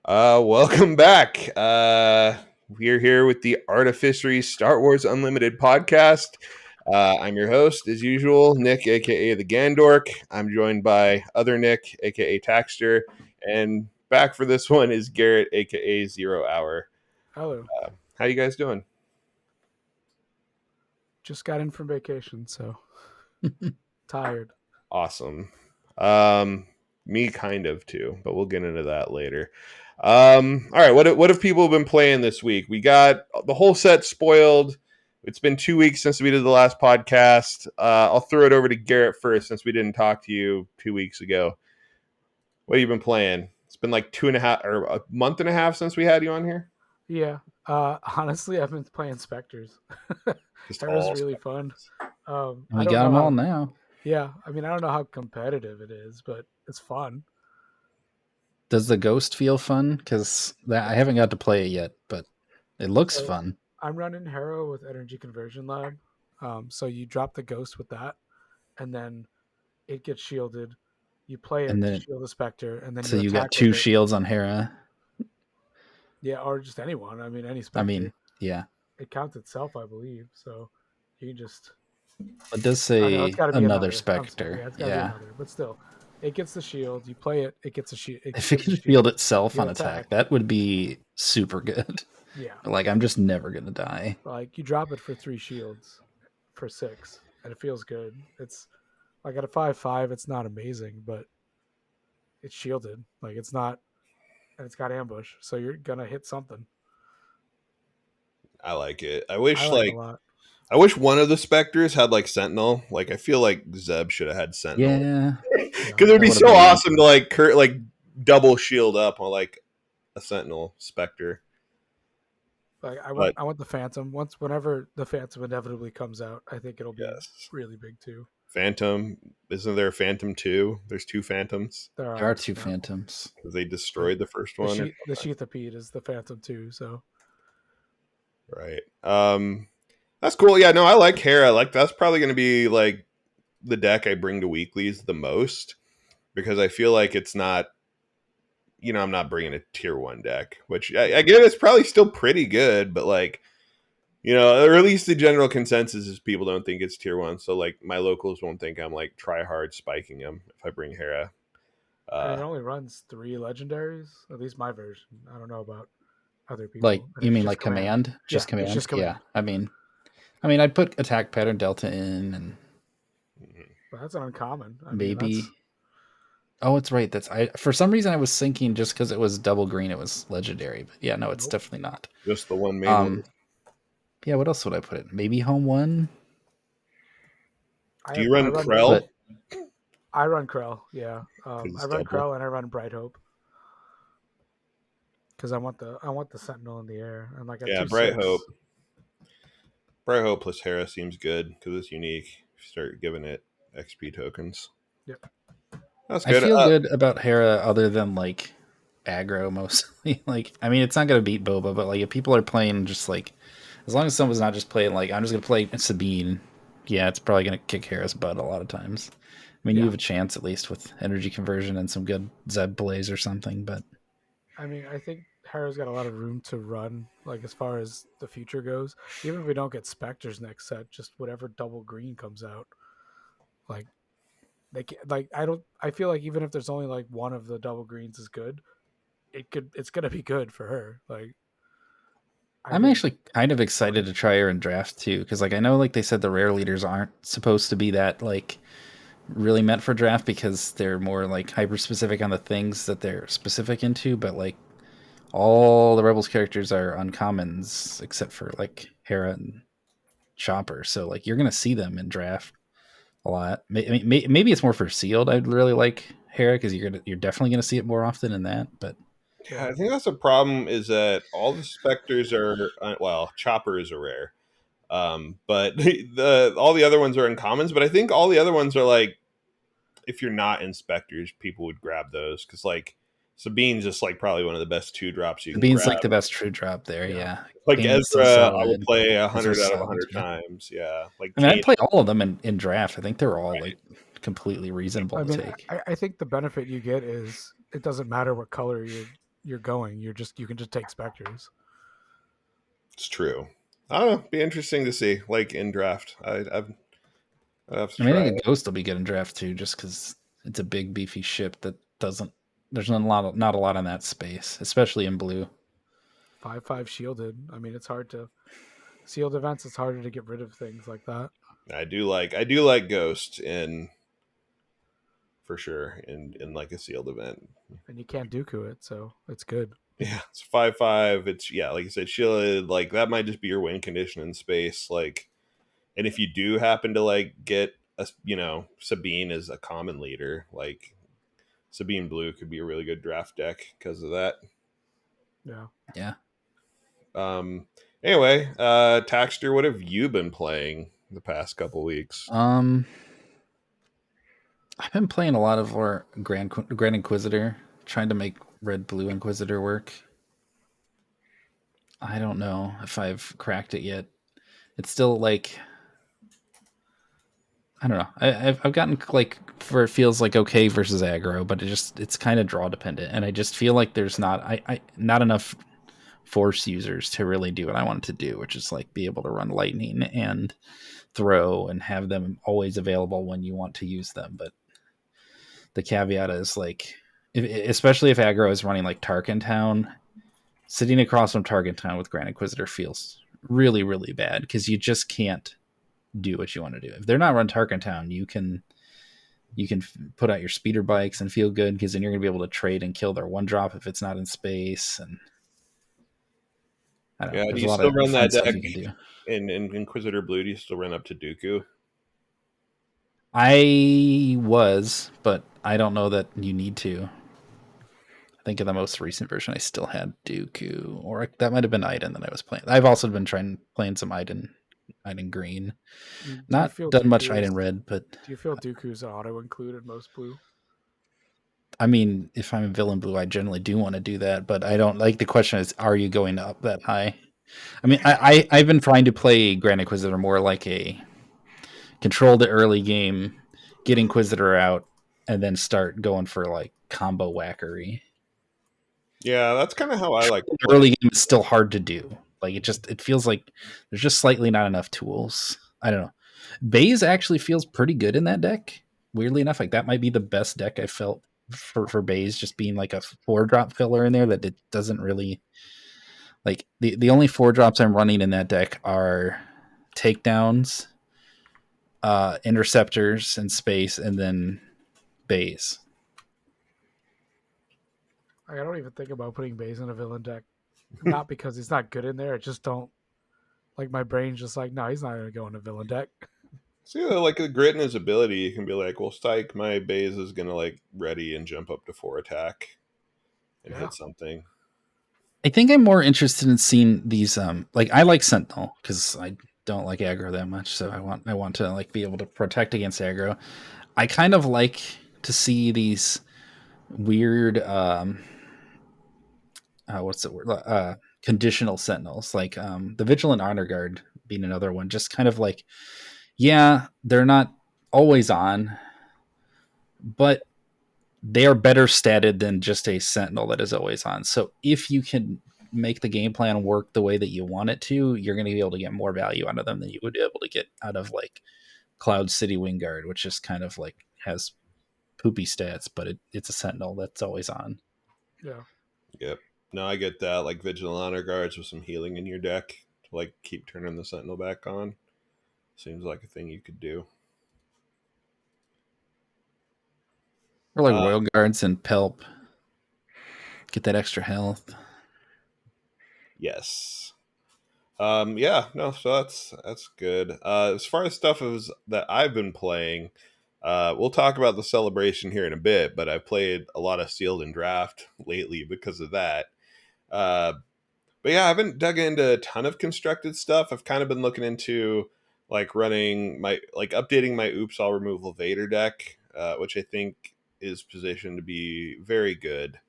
Welcome back. We're here with the Artificery Star Wars Unlimited podcast. I'm your host, as usual, Nick, aka the Gandork. I'm joined by other Nick, aka Taxter, and back for this one is Garrett, aka 0 Hour. Hello. How you guys doing? Just got in from vacation, so tired. Awesome. Me kind of too, but we'll get into that later. All right, what have people been playing this week? We got the whole set spoiled. It's been 2 weeks since we did the last podcast. I'll throw it over to Garrett first since we didn't talk to you 2 weeks ago. What have you been playing? It's been like 2.5 or a month and a half since we had you on here. Yeah. Honestly, I've been playing Spectres. Just That was all really fun. I We don't got know them all how. now. Yeah, I mean, I don't know how competitive it is, but it's fun. Does the ghost feel fun? Because I haven't got to play it yet, but it looks So fun. I'm running Hero with Energy Conversion Lab. So you drop the ghost with that, and then it gets shielded. You play it And to then, shield the Spectre, and then so you you got attack two with it. shields on Hera. Yeah, or just anyone. I mean, any I Spectre. mean, yeah. It counts itself, I believe. So you can just. It does Oh no, say it's got to be another another. I'm sorry, Spectre. yeah, it's got to be another. But still, it gets the shield. You play it, it gets a shield. If it can shield itself You on attack, that would be super good. Yeah, Like, I'm just never going to die. like you drop it for 3 shields, for 6, and it feels good. It's like at a 5/5, it's not amazing, but it's shielded. Like it's not, and it's got ambush, so you're gonna hit something. I like it. I wish I like it a lot. I wish one of the Spectres had like Sentinel. Like I feel like Zeb should have had Sentinel. Yeah. Because it would be That so would've been awesome to like double shield up on like a Sentinel Spectre. Like I But want the Phantom. Whenever the Phantom inevitably comes out, I think it'll be yes, really big too. Phantom. Isn't there a Phantom 2? There's 2 Phantoms There are 2 now. Phantoms. because they destroyed the first one. The Sheathapede is the Phantom too. So Right. That's cool. Yeah, no, I like Hera. Like that's probably going to be like the deck I bring to weeklies the most because I feel like it's not. I'm not bringing a tier 1 deck, which I get it's probably still pretty good, but like. Or at least the general consensus is people don't think it's tier 1. So like my locals won't think I'm like try hard spiking them if I bring Hera. and it only runs 3 legendaries. At least my version. I don't know about other people. Like, you mean like command? Just command? Just command. Yeah. I mean, I'd put attack pattern delta in and. But that's an uncommon. Maybe. Oh, it's right. For some reason I was thinking just because it was double green, it was legendary. But yeah, no, it's definitely not. Just the one main one. Yeah, what else would I put in? Maybe home 1. Do you run Krell? I run Krell. Yeah, I run Krell and I run Bright Hope because I want the Sentinel in the air and like Bright Hope. Bright Hope plus Hera seems good because it's unique. Start giving it XP tokens. Yep. That's good. I feel good about Hera other than like aggro mostly. Like, I mean, it's not going to beat Boba, but like if people are playing just like, as long as someone's not just playing like, I'm just going to play Sabine, yeah, it's probably going to kick Hera's butt a lot of times. I mean, you have a chance at least with energy conversion and some good Zeb plays or something, but. I mean, I think Hera's got a lot of room to run, like as far as the future goes. Even if we don't get Spectres next set, just whatever double green comes out, like they can, like I feel like even if there's only like one of the double greens is good, it's gonna be good for her. Like I'm actually kind of excited to try her in draft too, because like I know like they said the rare leaders aren't supposed to be that like really meant for draft because they're more like hyper specific on the things that they're specific into, but like all the Rebels characters are uncommons except for like Hera and Chopper, so like you're gonna see them in draft a lot. Maybe it's more for sealed. I'd really like Hera because you're definitely gonna see it more often in that, but. Yeah, I think that's a problem. Is that all the Spectres are Chopper is a rare, but all the other ones are uncommons. But I think all the other ones are like, if you're not in Spectres, people would grab those because like Sabine's just like probably one of the best 2-drops you can grab. Sabine's like the best true drop there, yeah. Like Ezra, I would play 100 out of 100 times. Yeah, like I mean, I'd play all of them in draft. I think they're all like completely reasonable to take. I think the benefit you get is it doesn't matter what color you're going. You can just take specters. It's true. I don't know. Be interesting to see, like in draft. I have to I mean, I try think it. a Ghost will be good in draft too, just because it's a big beefy ship that doesn't. There's not a lot on that space, especially in blue. 5/5 shielded. I mean, it's hard to sealed events. It's harder to get rid of things like that. I do like Ghost in for sure in like a sealed event. And you can't Dooku it, so it's good. Yeah, it's 5/5. It's like you said, shielded. Like that might just be your win condition in space. Like, and if you do happen to like get a Sabine as a common leader, like Sabine Blue could be a really good draft deck because of that. Yeah. Yeah. Anyway, Taxter, what have you been playing the past couple weeks? I've been playing a lot of our Grand Inquisitor, trying to make Red Blue Inquisitor work. I don't know if I've cracked it yet. It's still like, I don't know. I've gotten like where it feels like okay versus aggro, but it's kind of draw dependent, and I just feel like there's not enough force users to really do what I wanted to do, which is like be able to run lightning and throw and have them always available when you want to use them. But the caveat is like, especially if aggro is running like Tarkin Town, sitting across from Tarkin Town with Grand Inquisitor feels really, really bad because you just can't do what you want to do. If they're not run Tarkin Town, you can put out your speeder bikes and feel good because then you're going to be able to trade and kill their one drop if it's not in space. And I don't know. Do There's a you lot still of run fun that stuff deck you can do. in Inquisitor Blue? Do you still run up to Dooku? I was, but I don't know that you need to. I think in the most recent version, I still had Dooku, or that might have been Iden that I was playing. I've also been playing some Iden Green. Do you Not feel done much Dooku Iden Red, but do you feel Dooku's auto included most blue? I mean, if I'm in Villain Blue, I generally do want to do that, but I don't like the question is, are you going up that high? I mean, I've been trying to play Grand Inquisitor more like a control the early game, get Inquisitor out, and then start going for like combo whackery. Yeah, that's kind of how I like to The play. early game is still hard to do. Like it feels like there's just slightly not enough tools. I don't know. Baze actually feels pretty good in that deck. Weirdly enough, like that might be the best deck I felt for Baze, just being like a 4-drop filler in there that it doesn't really like. The only 4-drops I'm running in that deck are takedowns, interceptors in space, and then Baze. I don't even think about putting Baze in a villain deck. Not because he's not good in there. I just don't like my brain's just like, no, he's not gonna go in a villain deck. See, like the grit in his ability, you can be like, well, Stike, my base is gonna like ready and jump up to 4 attack and Yeah. hit something. I think I'm more interested in seeing these. Like I like Sentinel because I don't like aggro that much, so I want to like be able to protect against aggro. I kind of like to see these weird what's the word? Conditional sentinels, like the Vigilant Honor Guard being another one. Just kind of like, yeah, they're not always on, but they are better statted than just a sentinel that is always on. So if you can make the game plan work the way that you want it to, you're going to be able to get more value out of them than you would be able to get out of like Cloud City Wingguard, which is kind of like has poopy stats, but it's a sentinel that's always on. Yeah. Yep. No, I get that. Like Vigilant Honor Guards with some healing in your deck to like keep turning the Sentinel back on. Seems like a thing you could do. Or like Royal Guards and Pelp. Get that extra health. Yes. Yeah, no, so that's good. As far as stuff that I've been playing, we'll talk about the celebration here in a bit, but I've played a lot of sealed and draft lately because of that. But yeah, I haven't dug into a ton of constructed stuff. I've kind of been looking into like running updating my Oops All Removal Vader deck, which I think is positioned to be very good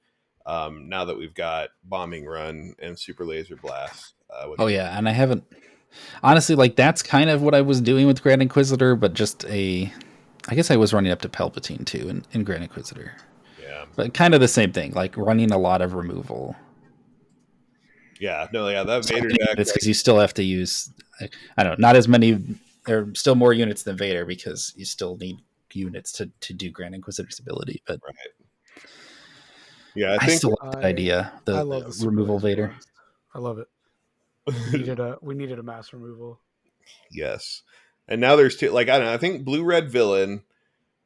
now that we've got Bombing Run and Super Laser Blast. Oh yeah, and I haven't honestly like that's kind of what I was doing with Grand Inquisitor, but just I guess I was running up to Palpatine too in Grand Inquisitor. Yeah. But kind of the same thing, like running a lot of removal. Yeah, no, yeah, that Vader deck. It's because you still have to use, I don't know, not as many. There are still more units than Vader because you still need units to do Grand Inquisitor's ability. But Right. Yeah, I I think still like that idea, I the love the super removal laser Vader. blast. I love it. We needed a mass removal. yes. And now there's two. Like I don't know. I think blue red villain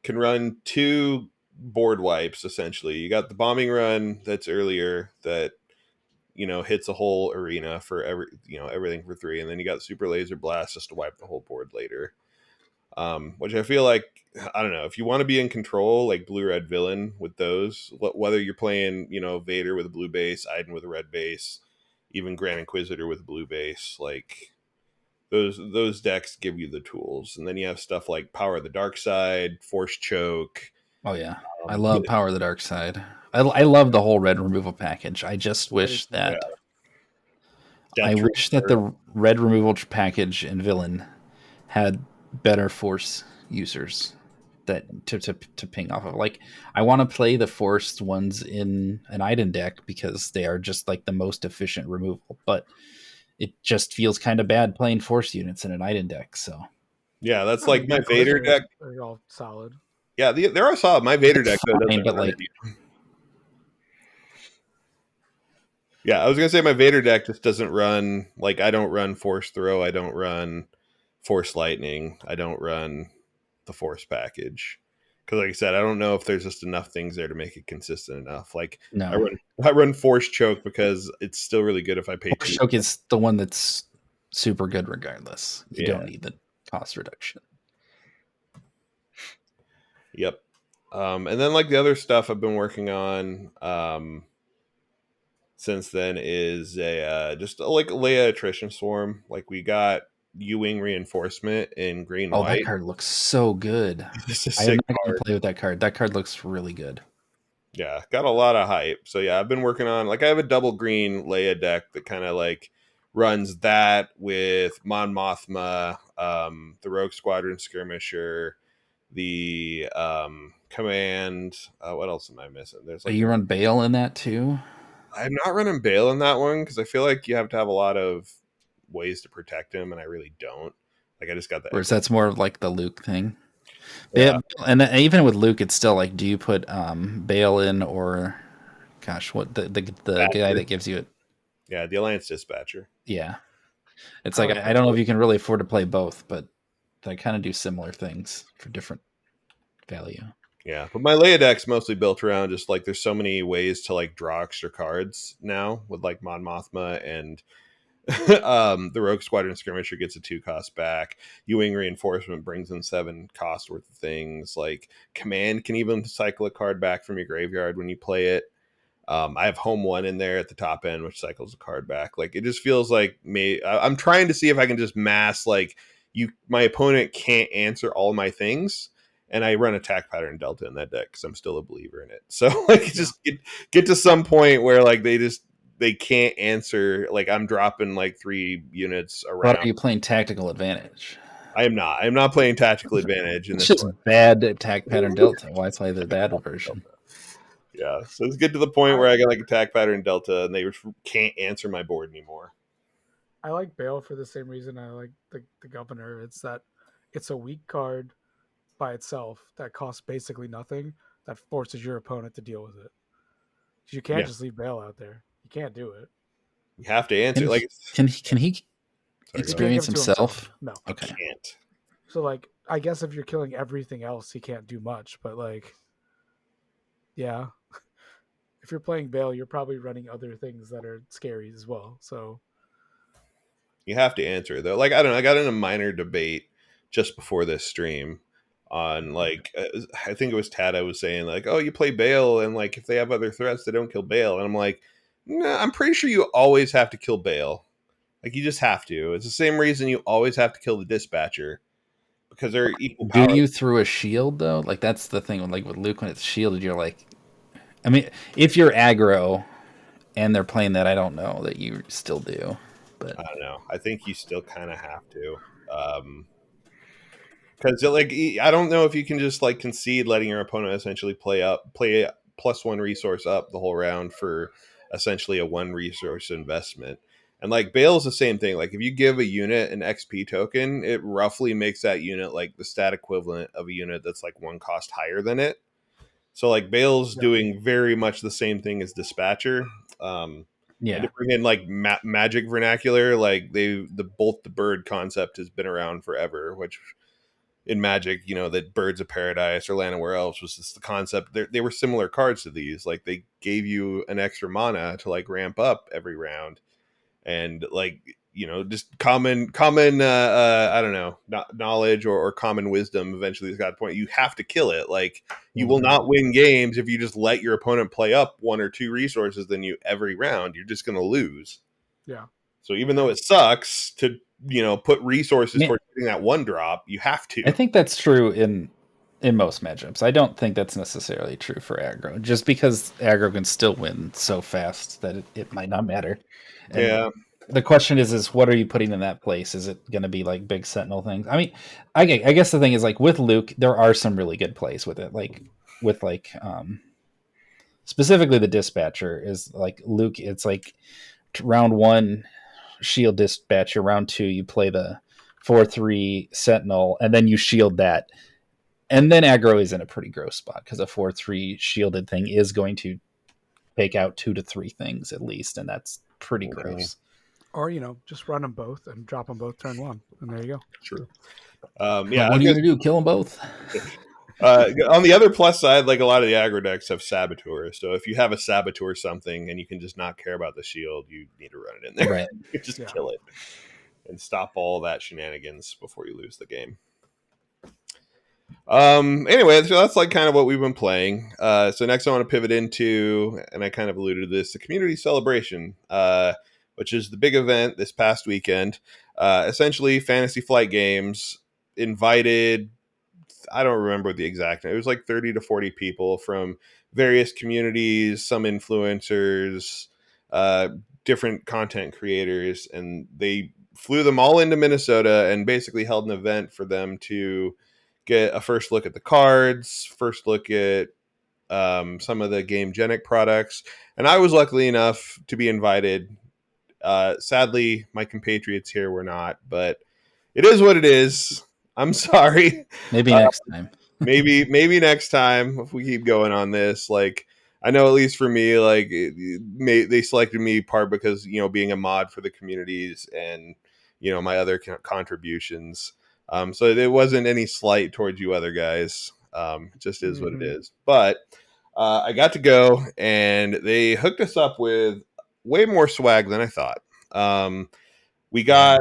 can run 2 board wipes essentially. You got the bombing run that's earlier that hits a whole arena for everything for 3, and then you got super laser blast just to wipe the whole board later. Which I feel like, I don't know, if you want to be in control, like blue red villain with those, whether you're playing Vader with a blue base, Iden with a red base, even Grand Inquisitor with a blue base, like those decks give you the tools. And then you have stuff like Power of the Dark Side, Force Choke. Oh yeah, I love Power of the Dark Side. I love the whole red removal package. I just wish that the red removal package and villain had better force users that to ping off of. Like I want to play the forced ones in an Iden deck because they are just like the most efficient removal, but it just feels kind of bad playing force units in an Iden deck. So yeah, that's like my Vader deck. They're all solid. Yeah, they're all solid. My Vader deck though doesn't but run like any. Yeah, I was gonna say my Vader deck just doesn't run. Like I don't run Force Throw. I don't run Force Lightning. I don't run the Force package because, like I said, I don't know if there's just enough things there to make it consistent enough. Like no, I run Force Choke because it's still really good if I pay. Force Choke is the one that's super good regardless. You don't need the cost reduction. Yep. And then like the other stuff I've been working on since then is just like Leia Attrition Swarm. Like we got U-Wing Reinforcement in green white. That card looks so good. I am not going to play with that card. That card looks really good. Yeah, got a lot of hype. So yeah, I've been working on, like, I have a double green Leia deck that kind of like runs that with Mon Mothma, the Rogue Squadron Skirmisher, the Command. What else am I missing? There's like you run Bale in that too. I'm not running Bale in that one because I feel like you have to have a lot of ways to protect him, and I really don't. Like I just got the. Whereas that's more of like the Luke thing. Yeah. And even with Luke, it's still like, do you put Bale in or, gosh, what the guy that gives you it? Yeah, the Alliance Dispatcher. Yeah, it's like I don't know if you can really afford to play both, but they kind of do similar things for different value. Yeah, but my Leia deck's mostly built around just like there's so many ways to like draw extra cards now with like Mon Mothma and the Rogue Squadron Skirmisher gets a 2 cost back. U-Wing Reinforcement brings in 7 cost worth of things. Like Command can even cycle a card back from your graveyard when you play it. I have Home 1 in there at the top end, which cycles a card back. Like it just feels like I'm trying to see if I can just mass like my opponent can't answer all my things. And I run Attack Pattern Delta in that deck because I'm still a believer in it. So like just get to some point where like they can't answer. Like I'm dropping like 3 units around. What are you playing Tactical Advantage? I am not. I'm not playing Tactical Advantage in it's this just one. bad Attack Pattern Delta. Why play the bad version? Yeah, so let's get to the point where I got like Attack Pattern Delta and they can't answer my board anymore. I like Bale for the same reason I like the Governor. It's that it's a weak card by itself that costs basically nothing that forces your opponent to deal with it. You can't just leave Bale out there. You can't do it. You have to answer. Can he experience himself? No. Okay. He can't. So like I guess if you're killing everything else, he can't do much, but like yeah. If you're playing Bale, you're probably running other things that are scary as well. So you have to answer though. Like I don't know, I got in a minor debate just before this stream on like I think it was Tada was saying like, oh, you play Bale and like if they have other threats, they don't kill Bale. And I'm like, no, I'm pretty sure you always have to kill Bale. Like you just have to. It's the same reason you always have to kill the dispatcher because they're equal power. Do you through a shield though? Like that's the thing. Like with Luke, when it's shielded, you're like, I mean, if you're aggro and they're playing that, I don't know that you still do. But I don't know. I think you still kind of have to. Because like I don't know if you can just like concede letting your opponent essentially play +1 resource up the whole round for essentially a 1 resource investment. And like Bale's the same thing. Like if you give a unit an XP token, it roughly makes that unit like the stat equivalent of a unit that's like 1 cost higher than it. So like Bale's doing very much the same thing as Dispatcher. And to bring in like magic vernacular, like the Bolt the Bird concept has been around forever, which in Magic, that Birds of Paradise or Land of Werewolves was just the concept. They were similar cards to these. Like they gave you an extra mana to like ramp up every round, and like just common I don't know, knowledge or common wisdom eventually has got a point. You have to kill it. Like you will not win games if you just let your opponent play up 1 or 2 resources than you every round. You're just going to lose. Yeah. So even though it sucks to put resources towards getting that 1 drop, you have to. I think that's true in most matchups. I don't think that's necessarily true for aggro, just because aggro can still win so fast that it might not matter. And the question is what are you putting in that place? Is it going to be like big sentinel things? I mean, I guess the thing is like with Luke, there are some really good plays with it. Like with specifically the Dispatcher is like Luke. It's like round 1 shield Dispatcher, round 2 you play the 4/3 Sentinel, and then you shield that. And then aggro is in a pretty gross spot because a 4/3 shielded thing is going to take out 2 to 3 things at least, and that's pretty gross. Or just run them both and drop them both turn 1, and there you go. True. What are you gonna do? Kill them both? On the other plus side, like a lot of the aggro decks have Saboteur. So if you have a Saboteur something and you can just not care about the shield, you need to run it in there. Right. Just kill it and stop all that shenanigans before you lose the game. Anyway, so that's like kind of what we've been playing. So next I want to pivot into, and I kind of alluded to this, the community celebration, which is the big event this past weekend. Essentially, Fantasy Flight Games invited, I don't remember the exact name. It was like 30 to 40 people from various communities, some influencers, different content creators, and they flew them all into Minnesota and basically held an event for them to get a first look at the cards, first look at some of the Gamegenic products. And I was lucky enough to be invited. Sadly, my compatriots here were not, but it is what it is. I'm sorry. Maybe next time. maybe next time if we keep going on this. Like I know at least for me, like they selected me part because being a mod for the communities and my other contributions. So there wasn't any slight towards you other guys. It just is what it is. But I got to go and they hooked us up with way more swag than I thought. We got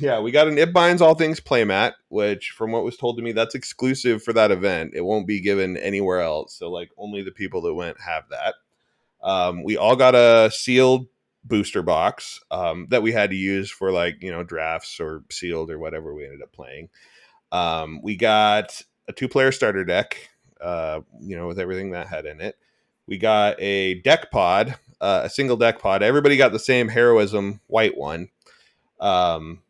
an It Binds All Things playmat, which from what was told to me, that's exclusive for that event. It won't be given anywhere else. So like only the people that went have that. We all got a sealed booster box that we had to use for like, drafts or sealed or whatever we ended up playing. We got a 2-player starter deck, with everything that had in it. We got a deck pod, a single deck pod. Everybody got the same Heroism white one.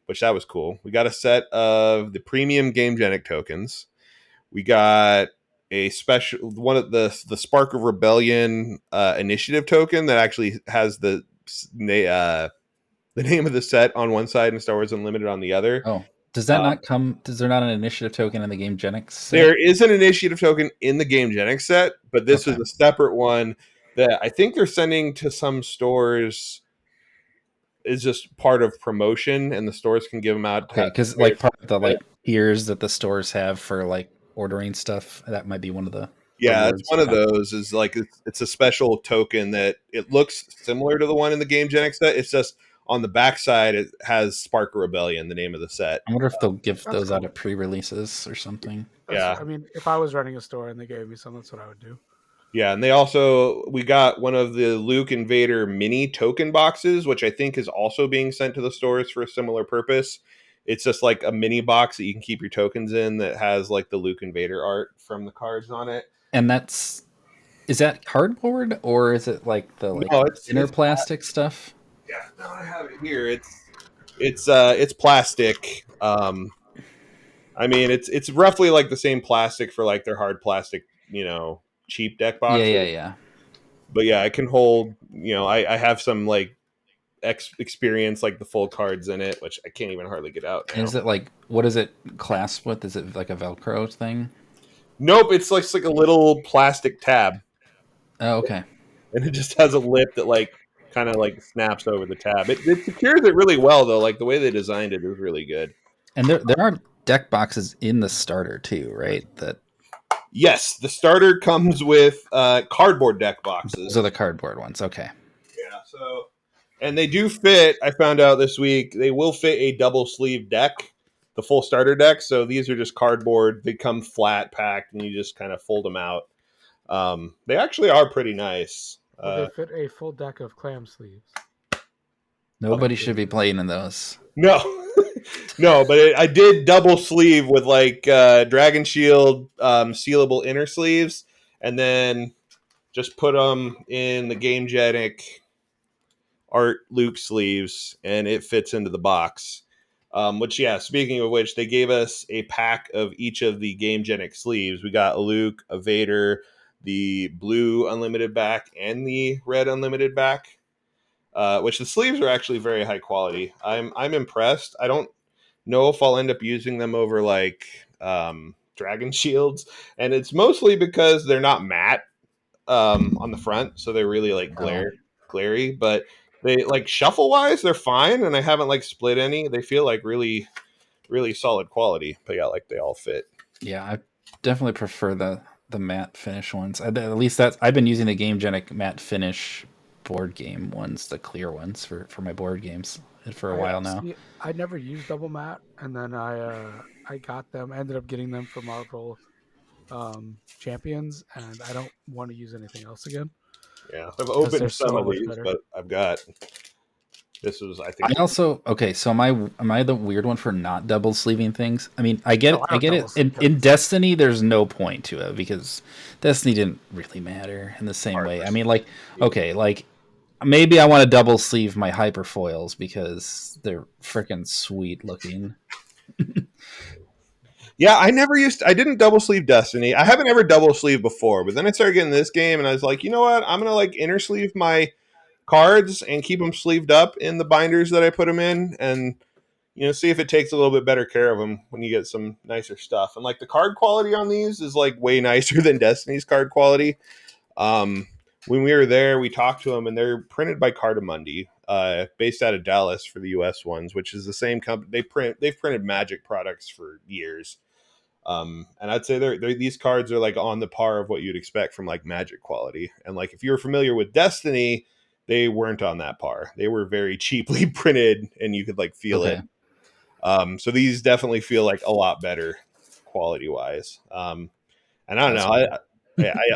Which that was cool. We got a set of the premium Gamegenic tokens. We got a special one of the Spark of Rebellion initiative token that actually has the name of the set on one side and Star Wars Unlimited on the other. Oh, does that not come? Is there not an initiative token in the Gamegenic set? There is an initiative token in the Gamegenic set, but this is a separate one that I think they're sending to some stores. Is just part of promotion, and the stores can give them out. Okay, because like part of the like tiers that the stores have for like ordering stuff, that might be one of the. Yeah, it's one of those. Is like it's a special token that it looks similar to the one in the Gamegenic set. It's just on the backside it has Spark of Rebellion, the name of the set. I wonder if they'll give those out at pre-releases or something. I mean, if I was running a store and they gave me some, that's what I would do. Yeah, and we got one of the Luke and Vader mini token boxes, which I think is also being sent to the stores for a similar purpose. It's just like a mini box that you can keep your tokens in that has like the Luke and Vader art from the cards on it. And is that cardboard or is it like the inner plastic stuff? Yeah, no, I have it here. It's plastic. I mean, it's roughly like the same plastic for like their hard plastic, cheap deck boxes. Yeah. But yeah, I can hold. I have some like experience, like the full cards in it, which I can't even hardly get out now. Is it like, what is it clasped with? Is it like a Velcro thing? Nope, it's like a little plastic tab, Oh, okay. and it just has a lip that like kind of like snaps over the tab. It secures it really well though. Like the way they designed it is really good. And there are deck boxes in the starter too, right? That Yes, the starter comes with cardboard deck boxes. those are the cardboard ones. Okay. Yeah, so and they do fit. I found out this week they will fit a double sleeve deck, the full starter deck. So these are just cardboard. They come flat packed, and you just kind of fold them out. They actually are pretty nice. Will they fit a full deck of clam sleeves? Nobody should be playing in those. No, no, but I did double sleeve with like Dragon Shield sealable inner sleeves, and then just put them in the Gamegenic Art Luke sleeves, and it fits into the box. Which, yeah, speaking of which, they gave us a pack of each of the Gamegenic sleeves. We got a Luke, a Vader, the blue unlimited back, and the red unlimited back. Which the sleeves are actually very high quality. I'm impressed. I don't know if I'll end up using them over like Dragon Shields, and it's mostly because they're not matte on the front, so they're really like glary. But they like shuffle wise, they're fine, and I haven't like split any. They feel like really, really solid quality. But yeah, like they all fit. Yeah, I definitely prefer the matte finish ones. At least I've been using the Gamegenic matte finish board game ones, the clear ones for my board games for a while now. See, I never used double matte, and then I got them. I ended up getting them for Marvel Champions, and I don't want to use anything else again. Yeah, I've opened some so of these, better. but I've got this was I think. I also okay. So am I the weird one for not double sleeving things? I mean, I get it. I get it. In Destiny, there's no point to it because Destiny didn't really matter in the same way. I mean, like okay, like maybe I want to double sleeve my hyperfoils because they're freaking sweet looking. Yeah, I didn't double sleeve Destiny. I haven't ever double sleeve before, but then I started getting this game and I was like, you know what? I'm going to like inner sleeve my cards and keep them sleeved up in the binders that I put them in, and see if it takes a little bit better care of them when you get some nicer stuff. And like the card quality on these is like way nicer than Destiny's card quality. When we were there, we talked to them, and they're printed by Cardamundi, based out of Dallas for the U.S. ones, which is the same company. They've printed Magic products for years. And I'd say these cards are like on the par of what you'd expect from like Magic quality. And like if you're familiar with Destiny, they weren't on that par. They were very cheaply printed, and you could like feel it. So these definitely feel like a lot better quality wise. And I don't know.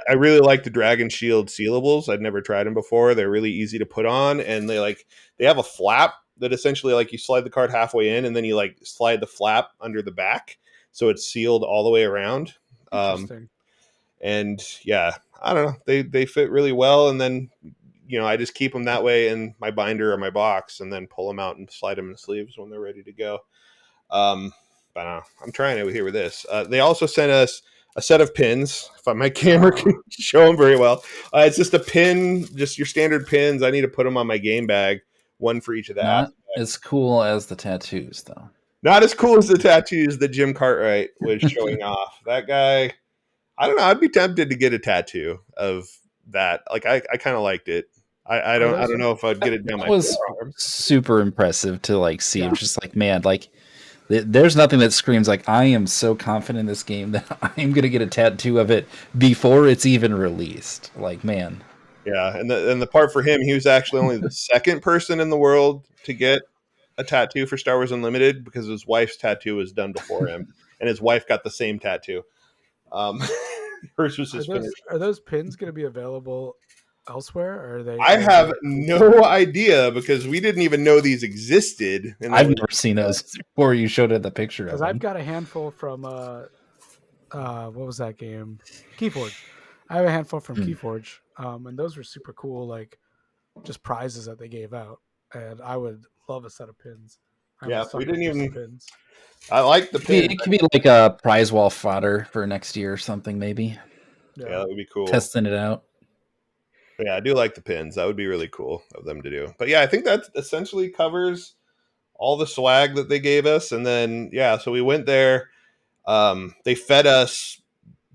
I really like the Dragon Shield sealables. I'd never tried them before. They're really easy to put on, and they have a flap that essentially like you slide the card halfway in, and then you like slide the flap under the back, so it's sealed all the way around. Interesting. And yeah, I don't know. They fit really well, and then I just keep them that way in my binder or my box, and then pull them out and slide them in the sleeves when they're ready to go. But I don't know. I'm trying it here with this. They also sent us a set of pins. If my camera can show them very well, it's just a pin, just your standard pins. I need to put them on my game bag, one for each of the Not aspects. as cool as the tattoos, though. Not as cool as the tattoos that Jim Cartwright was showing off. That guy, I don't know. I'd be tempted to get a tattoo of that. Like I kind of liked it. I don't know if I'd get it down my forearm. Super impressive to like see. Yeah. Just like, man, like there's nothing that screams like I am so confident in this game that I'm gonna get a tattoo of it before it's even released. Like, man. Yeah, and the part for him, he was actually only the second person in the world to get a tattoo for Star Wars Unlimited because his wife's tattoo was done before him, and his wife got the same tattoo. Hers was his finish. Are those pins going to be available elsewhere? Or are they? I have no idea because we didn't even know these existed. I've never seen those before you showed it the picture of them. Because I've got a handful from what was that game? Keyforge. I have a handful from Keyforge, and those were super cool, like just prizes that they gave out. And I would love a set of pins. Yeah, we didn't even. Pins. I like the pin. It could be like a prize wall fodder for next year or something, maybe. Yeah, that would be cool. Testing it out. Yeah, I do like the pins. That would be really cool of them to do. But yeah, I think that essentially covers all the swag that they gave us. And then yeah, so we went there. They fed us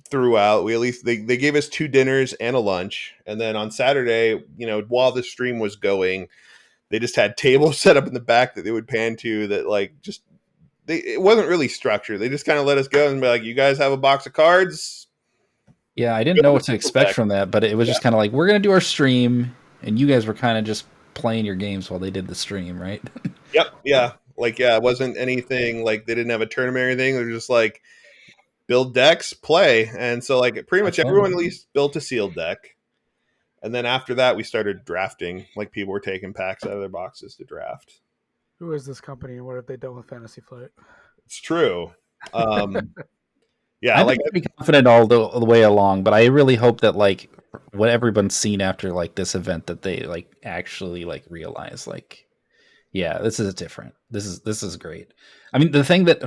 throughout. We at least they gave us 2 dinners and a lunch. And then on Saturday, while the stream was going, they just had tables set up in the back that they would pan to that like just it wasn't really structured. They just kind of let us go and be like, you guys have a box of cards. Yeah, I didn't know what to expect from that, but it was just kind of like, we're going to do our stream, and you guys were kind of just playing your games while they did the stream, right? Yep. Yeah. Like, yeah, it wasn't anything like they didn't have a tournament or anything. They were just like, build decks, play. And so, like, pretty much everyone at least built a sealed deck. And then after that, we started drafting. Like, people were taking packs out of their boxes to draft. Who is this company and what have they done with Fantasy Flight? It's true. Yeah, I've like been pretty confident all the way along, but I really hope that like what everyone's seen after like this event that they like actually like realize like, yeah, this is different. This is great. I mean, the thing that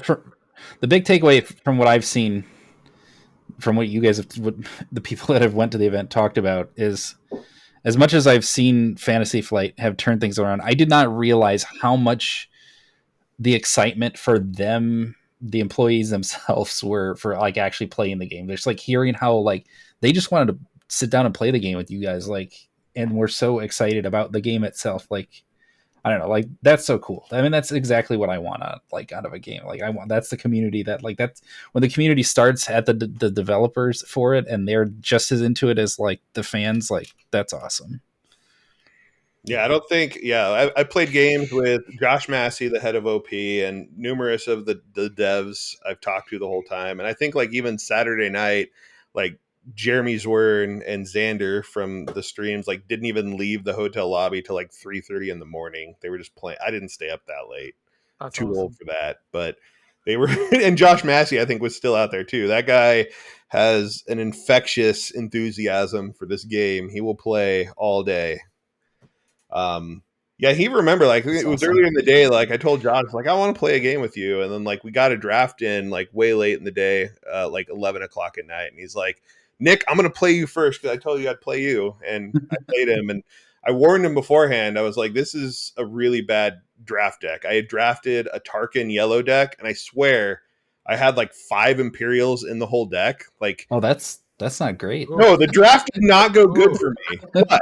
the big takeaway from what I've seen, from what you guys have, what the people that have went to the event talked about is, as much as I've seen Fantasy Flight have turned things around, I did not realize how much the excitement for them, the employees themselves, were for like actually playing the game. Just like hearing how like they just wanted to sit down and play the game with you guys, like, and we're so excited about the game itself. Like, I don't know, like that's so cool. I mean, that's exactly what I want out of a game. Like, that's the community that like that's when the community starts at the developers for it, and they're just as into it as like the fans. Like, that's awesome. Yeah, I don't think. Yeah, I played games with Josh Massey, the head of OP, and numerous of the devs I've talked to the whole time. And I think like even Saturday night, like Jeremy Zwern and Xander from the streams like didn't even leave the hotel lobby till like 3:30 in the morning. They were just playing. I didn't stay up that late. That's Too awesome. old for that. But they were, and Josh Massey I think was still out there too. That guy has an infectious enthusiasm for this game. He will play all day. Yeah, he remembered like That's it was awesome. earlier in the day. Like I told Josh, like I want to play a game with you, and then like we got a draft in like way late in the day, like 11 o'clock at night, and he's like, Nick, I'm gonna play you first because I told you I'd play you, and I played him, and I warned him beforehand. I was like, this is a really bad draft deck. I had drafted a Tarkin yellow deck, and I swear I had like 5 Imperials in the whole deck. Like, Oh, that's not great. no, the draft did not go good for me. But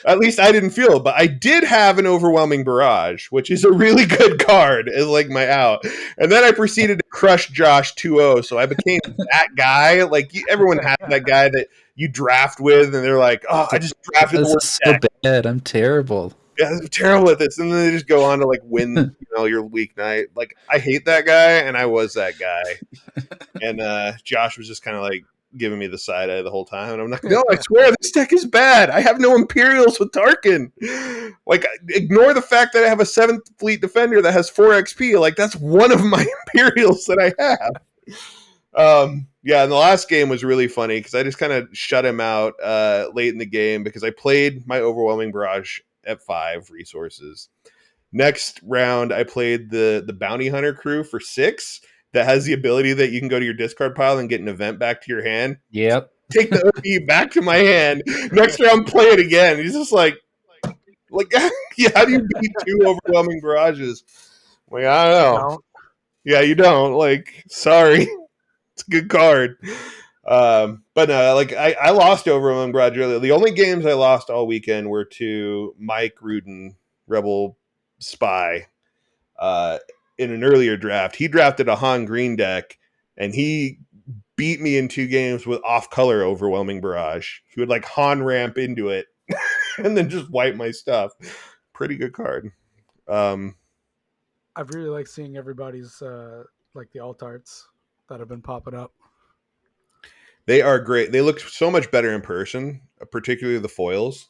at least I didn't feel it, but I did have an overwhelming barrage, which is a really good card as like my out. And then I proceeded to crush Josh 2-0, so I became that guy. Like everyone has that guy that you draft with, and they're like, "Oh, I just drafted the This is worst so deck. bad. I'm terrible. Yeah, I'm terrible at this." And then they just go on to like win, your weeknight. Like I hate that guy, and I was that guy. And Josh was just kind of like giving me the side eye the whole time. And I'm like, no, I swear this deck is bad. I have no Imperials with Tarkin. Like, ignore the fact that I have a 7th Fleet Defender that has 4 XP. Like, that's one of my Imperials that I have. Yeah, and the last game was really funny because I just kind of shut him out late in the game because I played my Overwhelming Barrage at 5 resources. Next round, I played the Bounty Hunter crew for 6 that has the ability that you can go to your discard pile and get an event back to your hand. Yep. Take the OP back to my hand. Next round, play it again. He's just like, yeah, how do you beat 2 overwhelming barrages? Like, I don't know. Don't. Yeah, you don't. Like, sorry. It's a good card. But no, like I lost overwhelming barrage earlier. The only games I lost all weekend were to Mike Rudin, Rebel Spy, uh, in an earlier draft. He drafted a Han Green deck, and he beat me in 2 games with off-color overwhelming barrage. He would like Han ramp into it and then just wipe my stuff. Pretty good card. I've really liked seeing everybody's like the alt arts that have been popping up. They are great. They look so much better in person, particularly the foils.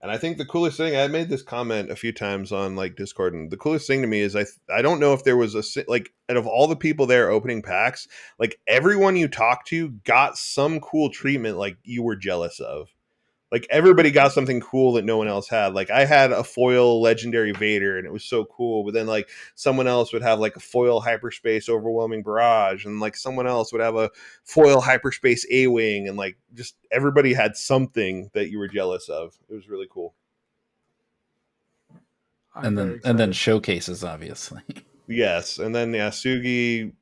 And I think the coolest thing, I made this comment a few times on like Discord, and the coolest thing to me is I don't know if there was like out of all the people there opening packs, like everyone you talked to got some cool treatment like you were jealous of. Like everybody got something cool that no one else had. Like I had a foil legendary Vader and it was so cool, but then like someone else would have like a foil hyperspace overwhelming barrage, and like someone else would have a foil hyperspace A-wing, and like just everybody had something that you were jealous of. It was really cool. And then showcases, obviously. Yes, and then Sugi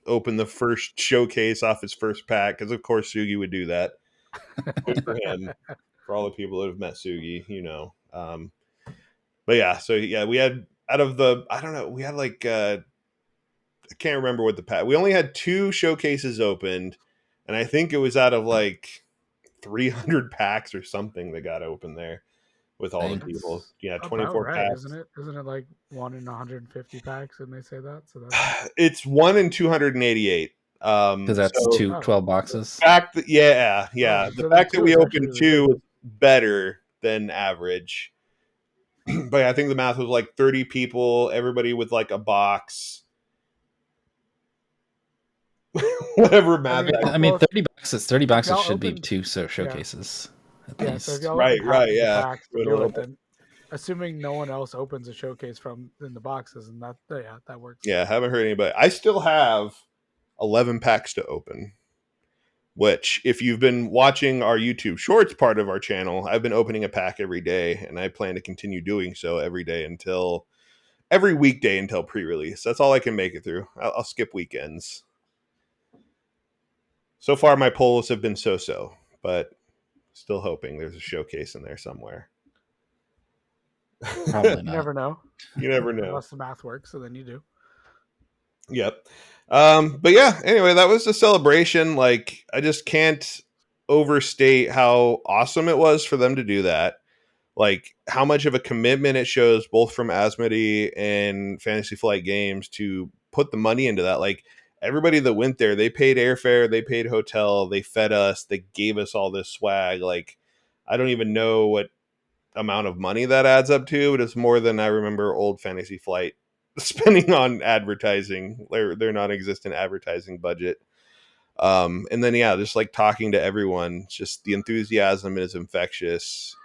opened the first showcase off his first pack, because of course Sugi would do that. Good for him. For all the people that have met Sugi, you know. But yeah, so yeah, we had out of the, I don't know, we had like I can't remember what the pack. We only had 2 showcases opened, and I think it was out of like 300 packs or something that got open there with all the people. Yeah, 24 right, packs. isn't it? Isn't it like 1 in 150 packs? And they say that, so that's it's 1 in 288. Because that's so 12 boxes. The fact that the fact that we opened 2 was better than average. But yeah, I think the math was like 30 people, everybody with like a box. Whatever math. I mean, 30 boxes should be 2 showcases. Yeah, so if y'all right, yeah. packs to do it, then assuming no one else opens a showcase from in the boxes, and that works. Yeah, haven't heard anybody. I still have 11 packs to open. Which, if you've been watching our YouTube Shorts part of our channel, I've been opening a pack every day, and I plan to continue doing so every weekday until pre-release. That's all I can make it through. I'll skip weekends. So far, my polls have been so-so, but still hoping there's a showcase in there somewhere. Probably not. You never know. You never know. Unless the math works, so then you do. Yep. But yeah, anyway, that was the celebration. Like, I just can't overstate how awesome it was for them to do that. Like, how much of a commitment it shows both from Asmodee and Fantasy Flight Games to put the money into that. Like, everybody that went there, they paid airfare, they paid hotel, they fed us, they gave us all this swag. Like, I don't even know what amount of money that adds up to, but it's more than I remember old Fantasy Flight spending on advertising, their non-existent advertising budget. And then just like talking to everyone, just the enthusiasm is infectious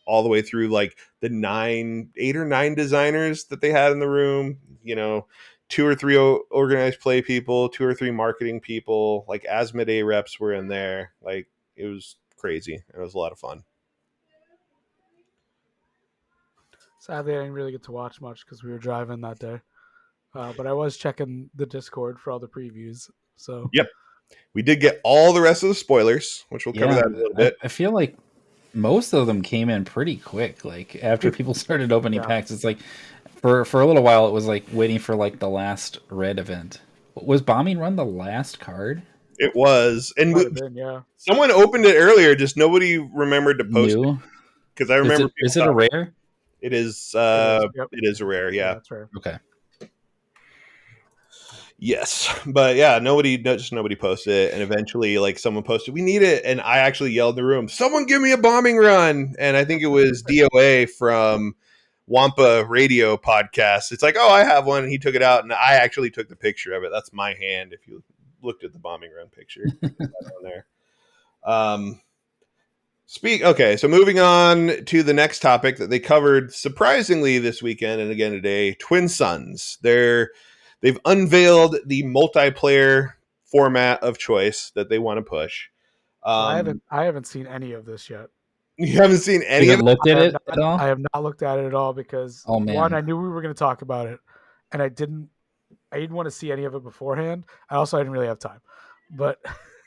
all the way through, like the 8 or 9 designers that they had in the room, 2 or 3 organized play people, 2 or 3 marketing people, like Asmodee reps were in there. Like, it was crazy. It was a lot of fun. Sadly, I didn't really get to watch much because we were driving that day. But I was checking the Discord for all the previews. So yep, we did get all the rest of the spoilers, which we'll cover that in a little bit. I feel like most of them came in pretty quick. Like after people started opening packs, it's like for a little while it was like waiting for like the last red event. Was Bombing Run the last card? It was, and someone opened it earlier. Just nobody remembered to post it because I remember. Is it a rare? It is. It is a rare. Yeah, that's rare. Okay. Yes, but yeah, nobody posted it, and eventually, like someone posted, "We need it," and I actually yelled in the room, "Someone give me a Bombing Run!" And I think it was DOA from Wampa Radio podcast. It's like, "Oh, I have one," and he took it out, and I actually took the picture of it. That's my hand. If you looked at the Bombing Run picture on there. Okay, so moving on to the next topic that they covered surprisingly this weekend and again today, Twin Suns. They've unveiled the multiplayer format of choice that they want to push. I haven't seen any of this yet. You haven't seen any of it? Looked at it at all? I have not looked at it at all because one, I knew we were going to talk about it, and I didn't want to see any of it beforehand. I didn't really have time. But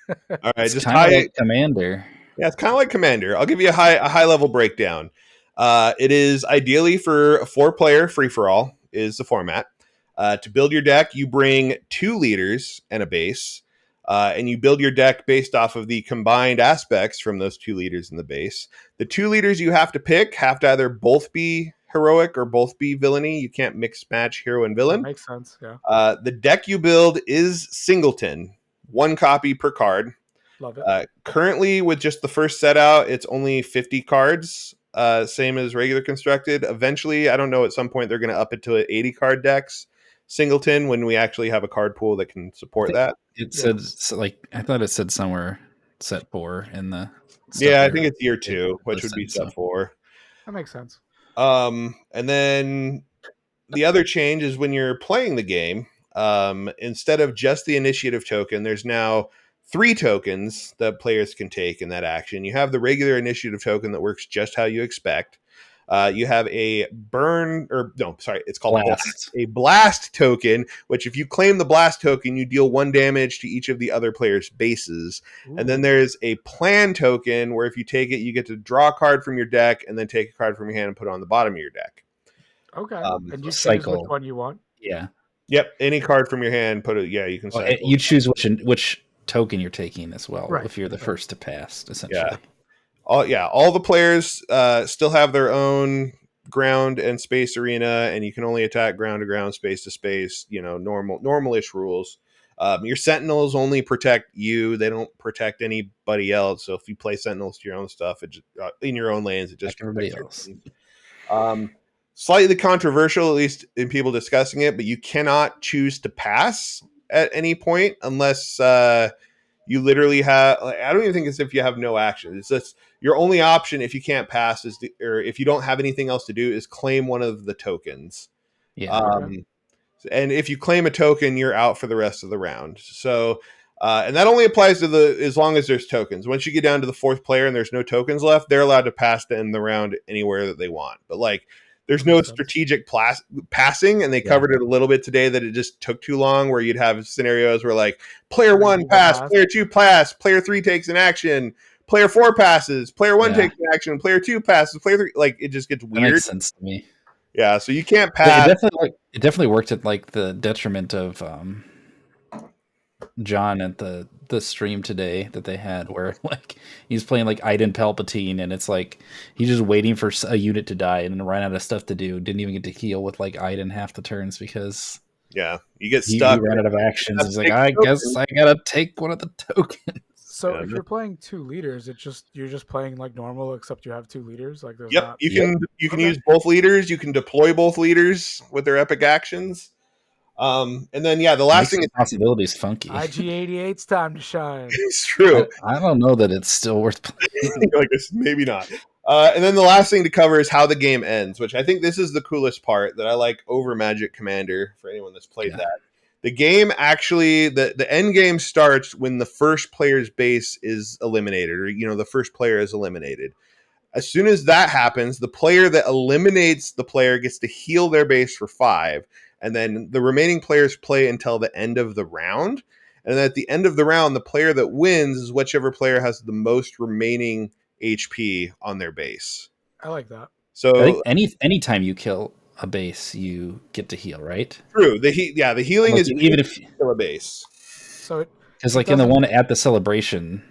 all right, it's just kind of like Commander. Yeah, it's kind of like Commander. I'll give you a high level breakdown. It is ideally for a 4-player free for all is the format. To build your deck, you bring 2 leaders and a base, and you build your deck based off of the combined aspects from those 2 leaders in the base. The 2 leaders you have to pick have to either both be heroic or both be villainy. You can't mix match hero and villain. That makes sense. Yeah. The deck you build is singleton, 1 copy per card. Love it. Currently, with just the first set out, it's only 50 cards, same as regular constructed. Eventually, I don't know, at some point they're going to up it to 80 card decks singleton when we actually have a card pool that can support that. It said, like, I thought it said somewhere set 4 in the Yeah, I think it's year 2, which would be so. set 4. That makes sense. And then the other change is when you're playing the game, instead of just the initiative token, there's now 3 tokens that players can take in that action. You have the regular initiative token that works just how you expect. You have a it's called Blast. a blast token, which if you claim the blast token, you deal 1 damage to each of the other player's bases. Ooh. And then there's a plan token where if you take it, you get to draw a card from your deck and then take a card from your hand and put it on the bottom of your deck. Okay. And you choose cycle. which one you want? Yeah. Yep. Any card from your hand, put it. Yeah, you can cycle. You choose which token you're taking as well, Right. if you're the first to pass, essentially. All the players still have their own ground and space arena, and you can only attack ground to ground, space to space. Normal-ish rules. Your sentinels only protect you; they don't protect anybody else. So if you play sentinels to your own stuff, in your own lanes, it just everybody protects else. Slightly controversial, at least in people discussing it, but you cannot choose to pass at any point unless you literally have. I don't even think it's if you have no action. It's just your only option if you can't pass or if you don't have anything else to do is claim one of the tokens. Yeah. And if you claim a token, you're out for the rest of the round. So, and that only applies to as long as there's tokens. Once you get down to the 4th player and there's no tokens left, they're allowed to pass to end the round anywhere that they want. But there's no strategic passing, and they covered it a little bit today that it just took too long, where you'd have scenarios where player 1 pass, player 2 pass, player 3 takes an action, player 4 passes, player 1 takes an action, player 2 passes, player 3, it just gets weird. That makes sense to me. Yeah, so you can't pass. It definitely worked at the detriment of John at the stream today that they had, where he's playing Iden Palpatine, and it's he's just waiting for a unit to die and then ran out of stuff to do. Didn't even get to heal with Iden half the turns because you get stuck. He ran out of actions. He's I guess I gotta take one of the tokens. So if you're playing 2 leaders, you're just playing like normal, except you have 2 leaders. There's Yep, you can use both leaders. You can deploy both leaders with their epic actions. And then the last thing is possibilities funky. IG-88's time to shine. It's true. I don't know that it's still worth playing. Maybe not. And then the last thing to cover is how the game ends, which I think this is the coolest part that I like over Magic Commander for anyone that's played that. The game actually, the end game starts when the first player's base is eliminated, or the first player is eliminated. As soon as that happens, the player that eliminates the player gets to heal their base for 5, and then the remaining players play until the end of the round. And then at the end of the round, the player that wins is whichever player has the most remaining HP on their base. I like that. So I think anytime you kill a base, you get to heal, right? True. The healing is even if you kill a base. So because in the one at the celebration,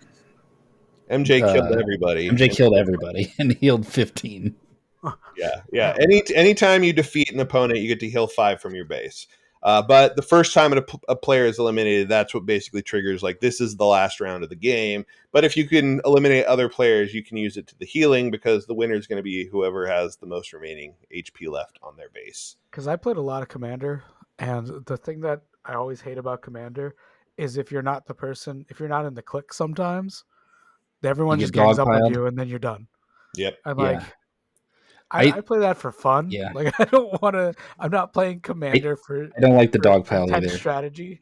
MJ killed everybody. MJ killed everybody and healed 15. Yeah. Anytime you defeat an opponent, you get to heal 5 from your base. But the first time a player is eliminated, that's what basically triggers this is the last round of the game. But if you can eliminate other players, you can use it to the healing, because the winner is going to be whoever has the most remaining HP left on their base. Because I played a lot of Commander, and the thing that I always hate about Commander is if you're not in the clique sometimes, everyone just gangs up on you and then you're done. Yep. And I play that for fun. Yeah. I don't want to. I'm not playing Commander for. I don't like the dog pile either. Strategy.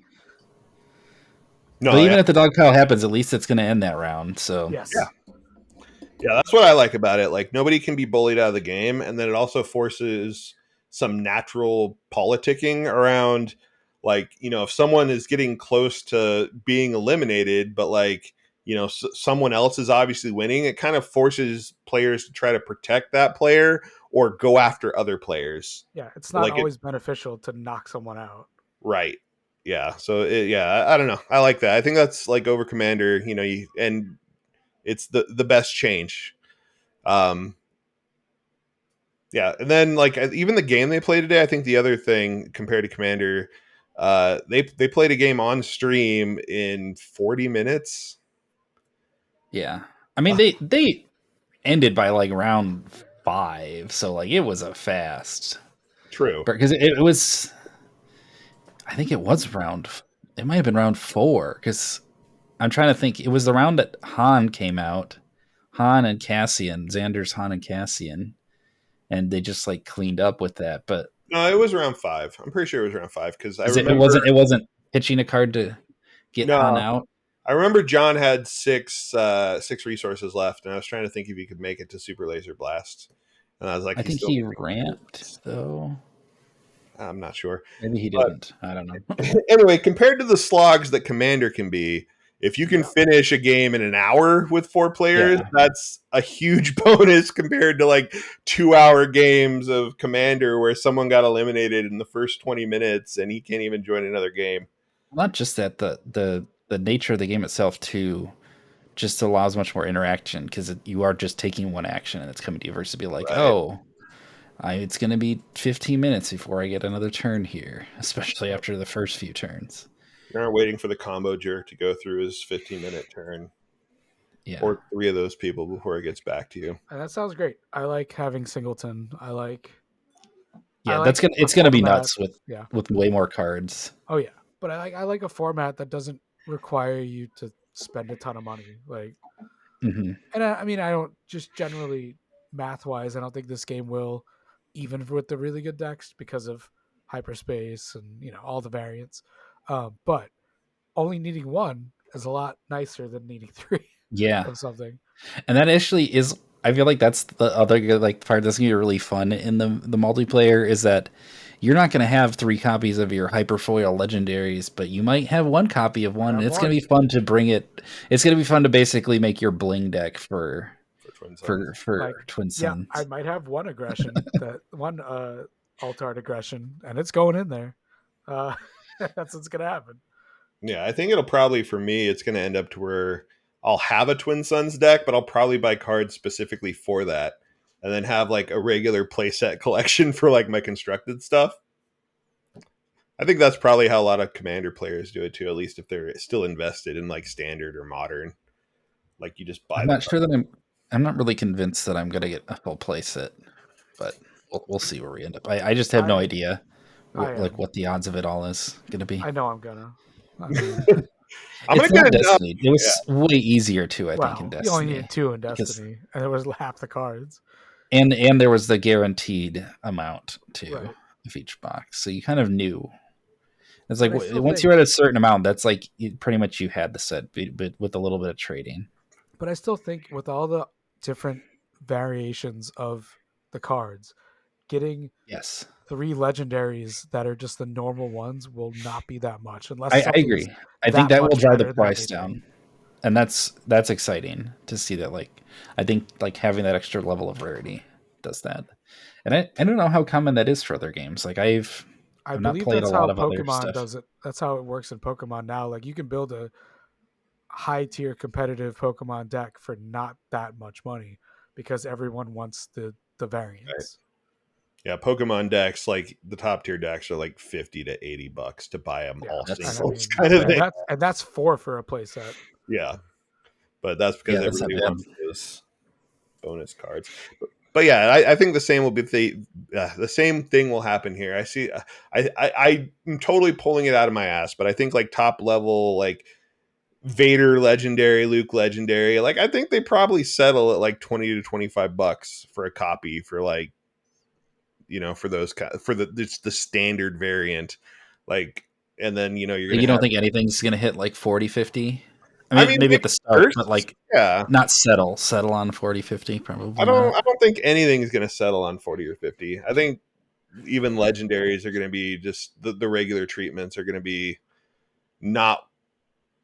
No, but even if the dog pile happens, at least it's going to end that round. So yes. Yeah, that's what I like about it. Nobody can be bullied out of the game, and then it also forces some natural politicking around. If someone is getting close to being eliminated, but someone else is obviously winning, it kind of forces players to try to protect that player or go after other players. Yeah, it's not always beneficial to knock someone out. Right. Yeah. So, I don't know. I like that. I think that's over Commander, and it's the best change. Yeah. And then, even the game they played today, I think the other thing compared to Commander, they played a game on stream in 40 minutes. Yeah. I mean, they ended by round 5, so it was a fast. True. Because it was, I think it was it might have been round 4, because I'm trying to think. It was the round that Han came out. Han and Cassian, Xander's Han and Cassian, and they just like cleaned up with that. But No, it was around 5. I'm pretty sure it was around 5 because I is it? remember. It wasn't pitching a card to get Han No, out. I remember John had 6 resources left, and I was trying to think if he could make it to Super Laser Blast, and I was like, I he think still he needs ramped though. I'm not sure. Maybe he But didn't. I don't know. anyway, compared to the slogs that Commander can be, if you can Yeah. finish a game in an hour with 4 players, Yeah. that's a huge bonus compared to like 2-hour games of Commander where someone got eliminated in the first 20 minutes and he can't even join another game. Not just that, the nature of the game itself too just allows much more interaction because you are just taking one action and it's coming to you versus be like, Right. oh, it's going to be 15 minutes before I get another turn here, especially after the first few turns. You aren't waiting for the combo jerk to go through his 15-minute turn. Yeah. Or 3 of those people before it gets back to you. And that sounds great. I like having Singleton. Yeah, like it's a gonna be format. nuts Yeah. with way more cards. Oh yeah. But I like a format that doesn't require you to spend a ton of money. Like, Mm-hmm. and I mean, I don't just generally math wise, I don't think this game will, even with the really good decks because of hyperspace and all the variants. But only needing one is a lot nicer than needing 3 Yeah, of something. and that actually is. I feel like that's the other like part that's gonna be really fun in the multiplayer is that you're not gonna have 3 copies of your hyperfoil legendaries, but you might have 1 copy of one. And it's gonna be fun to bring it. It's gonna be fun to basically make your bling deck for Twin Suns. Twin Suns. Yeah, I might have one aggression that one Altart aggression, and it's going in there. That's what's gonna happen. Yeah, I think it'll probably, for me, it's going to end up to where I'll have a Twin Suns deck, but I'll probably buy cards specifically for that. And then have like a regular playset collection for like my constructed stuff. I think that's probably how a lot of Commander players do it too, at least if they're still invested in like standard or modern. Like you just buy I'm the not card. sure that I'm not really convinced that I'm gonna get a full play set, but we'll see where we end up. I just have no idea what the odds of it all is gonna be. I know I'm gonna. I mean, I'm It's gonna not get Destiny. It was way easier too, I think, in you only Destiny. needed 2 in Because Destiny, and it was half the cards. and there was the guaranteed amount too Right. of each box, so you kind of knew. It's But like I still once think, you're at a certain amount, that's like pretty much you had the set, but with a little bit of trading. but I still think with all the different variations of the cards, getting Yes, 3 legendaries that are just the normal ones will not be that much unless I something's agree. I think that that will much drive the better than price everything. down, and that's exciting to see that. Like, I think like having that extra level of rarity does that, and I don't know how common that is for other games. Like I've not believe played a that's how lot of other Pokemon stuff. does it. That's how it works in Pokemon now. Like you can build a high tier competitive Pokemon deck for not that much money because everyone wants the Right. variants. Yeah, Pokemon decks, like the top tier decks, are like $50 to $80 to buy them all And I singles, mean, kind of thing. that's 4 for a playset. Yeah, but that's because Yeah, that's not everybody bad. wants those bonus cards. But yeah, I think the same will be the same thing will happen here. I see. I'm totally pulling it out of my ass, but I think like top level like Vader legendary, Luke legendary, like I think they probably settle at like $20 to $25 for a copy for like for those for the standard variant, like, and then you're You gonna don't have. think anything's gonna hit like 40, 50? I I mean, mean, maybe maybe at the start, but first, like yeah. not settle on 40, 50. I Probably don't. not. I don't think anything is going to settle on 40 or 50. I think even legendaries are going to be just the regular treatments are going to be not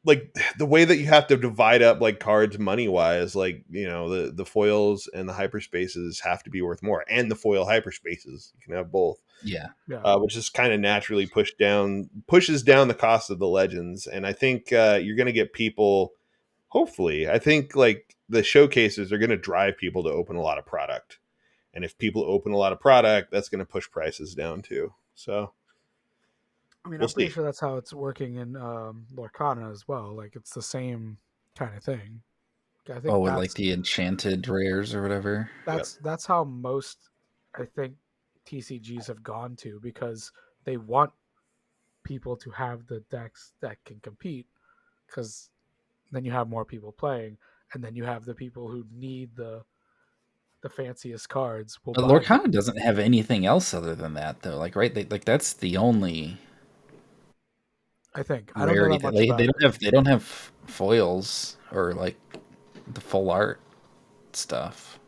like the way that you have to divide up like cards money wise. Like the foils and the hyperspaces have to be worth more, and the foil hyperspaces you can have both. Yeah. Which is kind of naturally pushes down the cost of the legends, and I think you're going to get people. Hopefully, I think like the showcases are going to drive people to open a lot of product. And if people open a lot of product, that's going to push prices down too. So I mean, we'll I'm pretty see. sure that's how it's working in Lorcana as well. Like it's the same kind of thing. I think Oh, with like the enchanted rares or whatever. Yep. that's how most I think TCGs have gone to because they want people to have the decks that can compete because then you have more people playing, and then you have the people who need the fanciest cards will But buy them. Lorcana doesn't have anything else other than that, though. Like, right? Like that's the only I think I don't know rarity. that much about it. They don't have foils or like the full art stuff.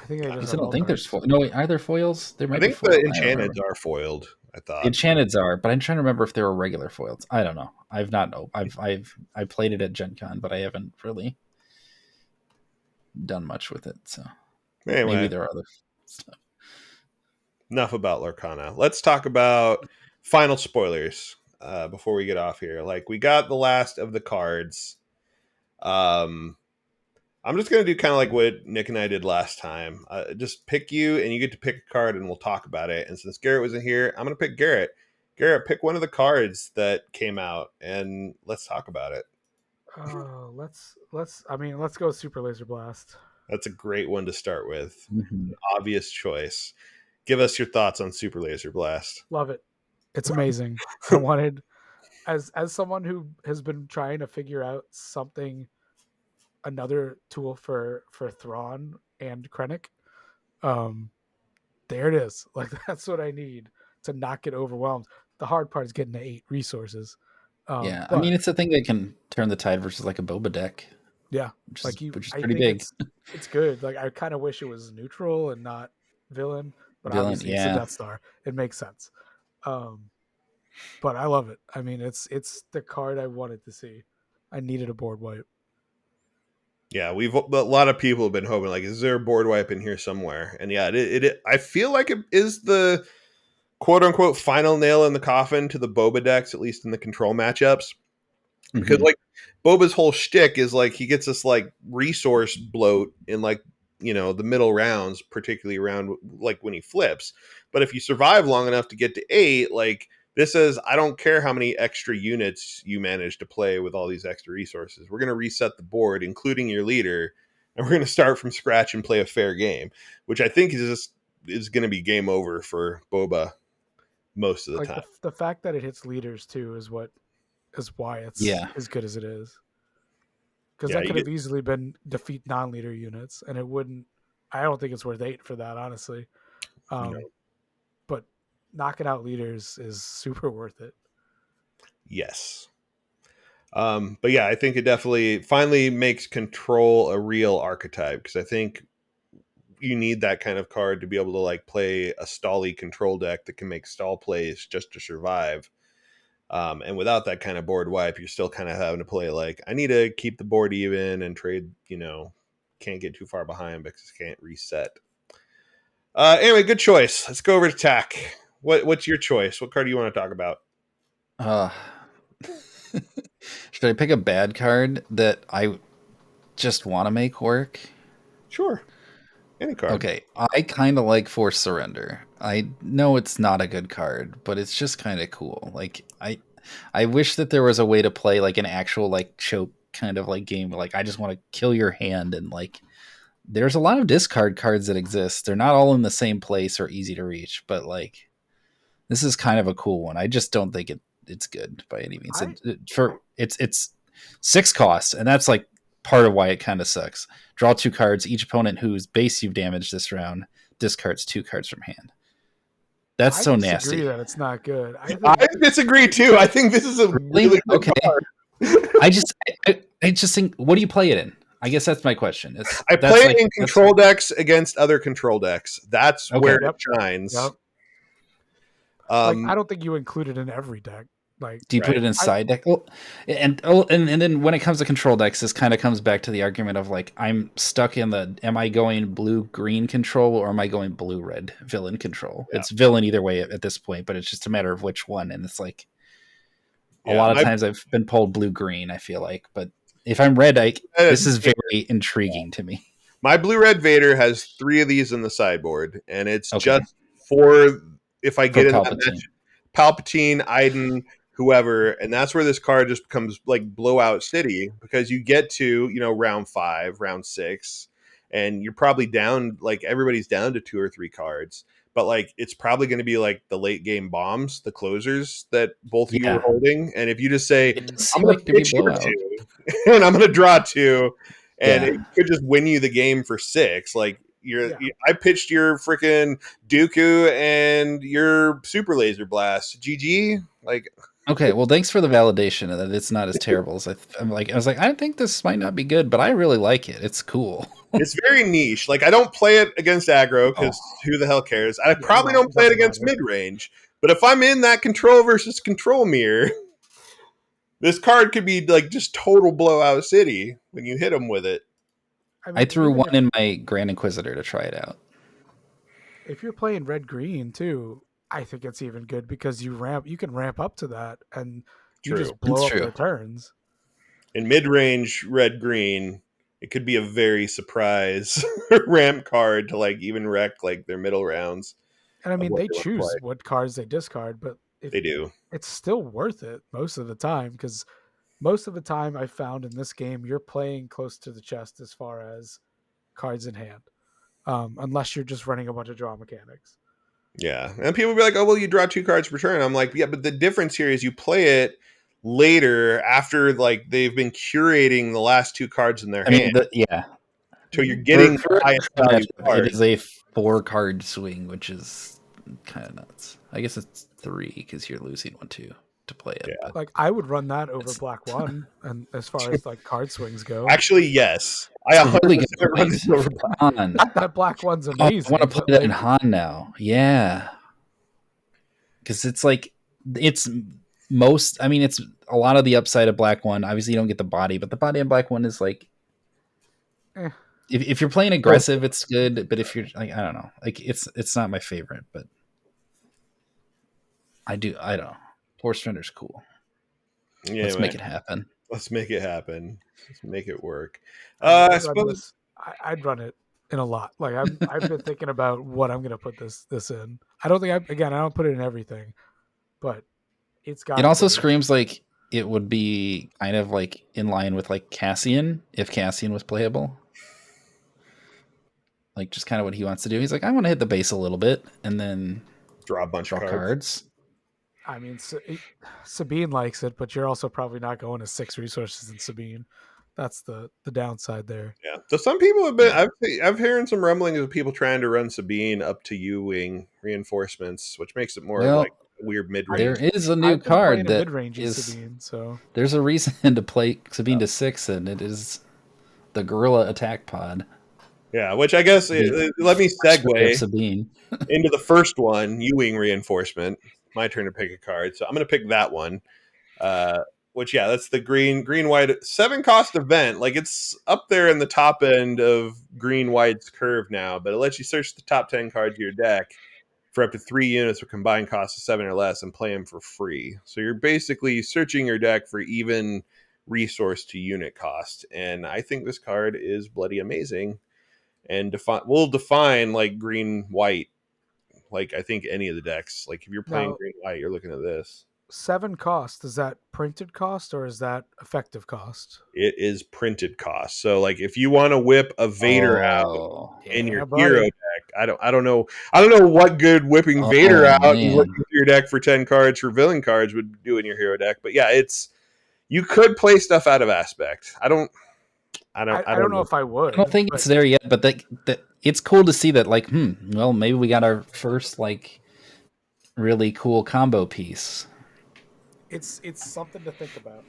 I think they At just least I have don't all think there's cards. foil. No, wait, are there foils? There I might be think the foils. I don't enchanteds remember. are foiled. I The thought. enchanteds are, but I'm trying to remember if there were regular foils. I don't know. I've not. I played it at Gen Con, but I haven't really done much with it. So maybe Anyway, there are other stuff. enough about Lorcana. Let's talk about final spoilers before we get off here. Like we got the last of the cards. Um, I'm just gonna do kind of like what Nick and I did last time. Just pick you, and you get to pick a card, and we'll talk about it. And since Garrett wasn't here, I'm gonna pick Garrett. Garrett, pick one of the cards that came out, and let's talk about it. Oh, let's. I mean, let's go Super Laser Blast. That's a great one to start with. Mm-hmm. Obvious choice. Give us your thoughts on Super Laser Blast. Love it. It's amazing. I wanted as someone who has been trying to figure out something, another tool for Thrawn and Krennic. Um, there it is. Like that's what I need to not get overwhelmed. The hard part is getting to 8 resources. Yeah, I But mean it's a thing that can turn the tide versus like a Boba deck, yeah, like you, which is I pretty think big. it's good. Like I kind of wish it was neutral and not villain, but Villain, obviously it's the yeah, Death Star. It makes sense. Um, but I love it. I mean, it's the card I wanted to see. I needed a board wipe. Yeah, a lot of people have been hoping like, is there a board wipe in here somewhere? And yeah, I feel like it is the quote unquote final nail in the coffin to the Boba decks, at least in the control matchups. Because mm-hmm. like Boba's whole shtick is like he gets this like resource bloat in like the middle rounds, particularly around like when he flips. But if you survive long enough to get to 8, like this says, I don't care how many extra units you manage to play with all these extra resources. We're going to reset the board, including your leader, and we're going to start from scratch and play a fair game, which I think is going to be game over for Boba most of the Like time. the fact that it hits leaders too is why it's Yeah, as good as it is. Because Yeah, that you could get have easily been defeat non-leader units, and it wouldn't. I don't think it's worth 8 for that, honestly. no, But knocking out leaders is super worth it. yes. But yeah, I think it definitely finally makes control a real archetype because I think you need that kind of card to be able to like play a stally control deck that can make stall plays just to survive. And without that kind of board wipe, you're still kind of having to play like I need to keep the board even and trade. Can't get too far behind because it can't reset. Anyway, good choice. Let's go over to Tack. What's your choice? What card do you want to talk about? uh, should I pick a bad card that I just want to make work? Sure, any card. Okay, I kind of like Force Surrender. I know it's not a good card, but it's just kind of cool. Like I wish that there was a way to play like an actual like choke kind of like game. Like I just want to kill your hand, and like there's a lot of discard cards that exist. They're not all in the same place or easy to reach, but like this is kind of a cool one. I just don't think it's good by any means. I It's 6 costs, and that's like part of why it kind of sucks. Draw 2 cards. Each opponent whose base you've damaged this round discards 2 cards from hand. That's I so disagree nasty. that it's not good. I I think disagree too. I think this is a Really? really good Okay. card. I just think, what do you play it in? I guess that's my question. I play That's it like in control decks against other control decks. That's okay. where it yep, shines. yep. Like I don't think you include it in every deck. Like Do you put Right. it in I side deck? And then when it comes to control decks, this kind of comes back to the argument of like I'm stuck in the am I going blue green control or am I going blue red villain control? Yeah. It's villain either way at this point, but it's just a matter of which one. And it's like a Yeah, lot of my times I've been pulled blue green. I feel like, but if I'm red, this is very intriguing to me. my blue red Vader has 3 of these in the sideboard, and it's Okay, just for if I for get in that match, Palpatine. Palpatine, Iden, whoever, and that's where this card just becomes like blowout city because you get to round 5, round 6, and you're probably down like everybody's down to 2 or 3 cards. but like it's probably going to be like the late game bombs, the closers that both of you were Yeah. holding. And if you just say, It does I'm seem going like to it could be pitch you blowout. 2 and I'm going to draw 2, and Yeah. it could just win you the game for 6. Like I pitched your freaking Dooku and your Super Laser Blast. GG. Like, Okay, well, thanks for the validation that it's not as terrible as I was like, I think this might not be good, but I really like it. It's cool. it's very niche. Like I don't play it against aggro because Oh. who the hell cares? I Yeah, probably no, don't it play it doesn't against matter. mid range. But if I'm in that control versus control mirror, this card could be like just total blowout city when you hit them with it. I I mean, threw even one in my Grand Inquisitor to try it out. if you're playing red green too, I think it's even good because you can ramp up to that and you True. just blow It's up true. their turns. In mid range red green, it could be a very surprise ramp card to like even wreck like their middle rounds. And I Of mean, what they they want to play. choose what cards they discard, but They do. it's still worth it most of the time because most of the time I found in this game you're playing close to the chest as far as cards in hand, unless you're just running a bunch of draw mechanics. Yeah. And people be like, oh, well, you draw 2 cards per turn. I'm like, yeah, but the difference here is you play it later after like they've been curating the last 2 cards in their I mean, hand. yeah. So you're getting the For highest value card. it is a 4-card swing, which is kind of nuts. I guess it's 3 because you're losing 1 too to play it. Yeah. But Like I would run that over Black One, and as far as like card swings go, Actually, yes. I it's a 100% really good run point. this over. Han. that Black One's Oh, I amazing. want to play but that like, in Han now. Yeah, because it's like it's most. I mean, it's a lot of the upside of Black One. Obviously, you don't get the body, but the body of Black One is like eh. if you're playing aggressive, it's good. But if you're like, I don't know, like it's not my favorite, but I don't know. Force Surrender's cool. Yeah, Let's make it happen. Let's make it happen. Let's make it work. I I would run suppose. this. I'd run it in a lot. Like I've been thinking about what I'm gonna put this in. I don't think I don't put it in everything, but it's got. It also to. screams like it would be kind of like in line with like Cassian if Cassian was playable. Like just kind of what he wants to do. He's like, I want to hit the base a little bit and then Draw a bunch draw of cards. I mean, Sabine likes it, but you're also probably not going to 6 resources in Sabine. That's the downside there. Yeah. So some people have been. Yeah. I've hearing some rumblings of people trying to run Sabine up to U-wing reinforcements, which makes it more of like a weird mid range. There is a new I've been card playing a that mid-range in is. Sabine, so There's a reason to play Sabine to 6, and it is the Guerrilla Attack Pod. Yeah, which I guess let me segue Sabine into the first one, U-wing reinforcement. My turn to pick a card, so I'm going to pick that one. Which that's the green white 7 cost event. Like it's up there in the top end of green white's curve now, but it lets you search the top 10 cards of your deck for up to 3 units with combined cost of 7 or less and play them for free. So you're basically searching your deck for even resource to unit cost, and I think this card is bloody amazing. And we'll define like green white. Like I think any of the decks. Like if you're playing now green white, you're looking at this. 7 cost, is that printed cost or is that effective cost? It is printed cost. So like if you want to whip a Vader out in your hero deck, I don't know what good whipping Vader out and looking through your deck for 10 cards for villain cards would do in your hero deck. But yeah, you could play stuff out of aspect. I don't know if I would. I don't think it's there yet, but that it's cool to see that like, well, maybe we got our first like really cool combo piece. It's something to think about.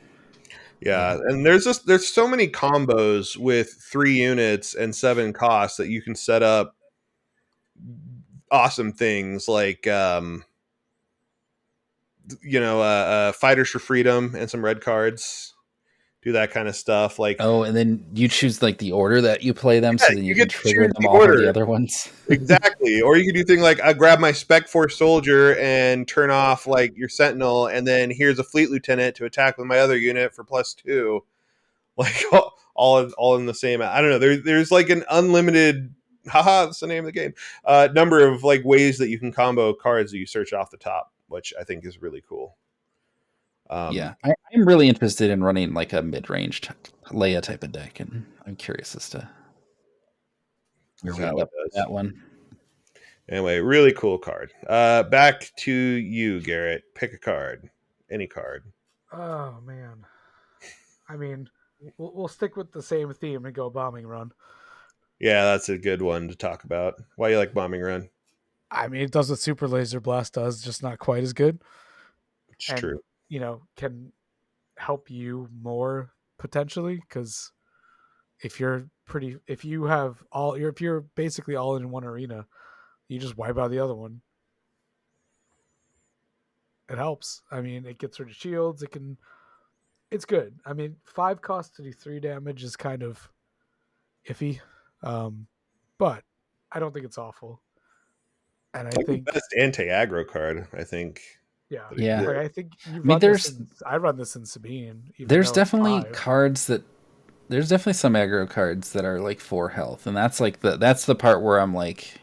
Yeah, and there's so many combos with 3 units and 7 costs that you can set up awesome things like fighters for freedom and some red cards. Do that kind of stuff. Like and then you choose like the order that you play them, so then you can trigger them all for the other ones. Exactly. Or you could do things like I grab my Spec Force soldier and turn off like your Sentinel, and then here's a Fleet Lieutenant to attack with my other unit for +2. Like all in the same. I don't know. There's like an unlimited. Haha, that's the name of the game. Number of like ways that you can combo cards that you search off the top, which I think is really cool. I'm really interested in running like a mid-range Leia type of deck, and I'm curious as to where we end up with that one. Anyway, really cool card. Back to you, Garrett. Pick a card. Any card. Oh man, I mean, we'll stick with the same theme and go bombing run. Yeah, that's a good one to talk about. Why you like Bombing Run? I mean, it does what Super Laser Blast does, just not quite as good, It's and true. can help you more potentially because if you're basically all in one arena, you just wipe out the other one. It helps. I mean, it gets rid of shields. It's good. I mean, 5 costs to do 3 damage is kind of iffy, um, but I don't think it's awful. And I Like the think, best anti-aggro card, I think. yeah, That Yeah. like exists. I think you I mean, run this in. I run this in Sabine, even there's though it's definitely 5. cards that there's definitely some aggro cards that are like 4 health, and that's the part where I'm like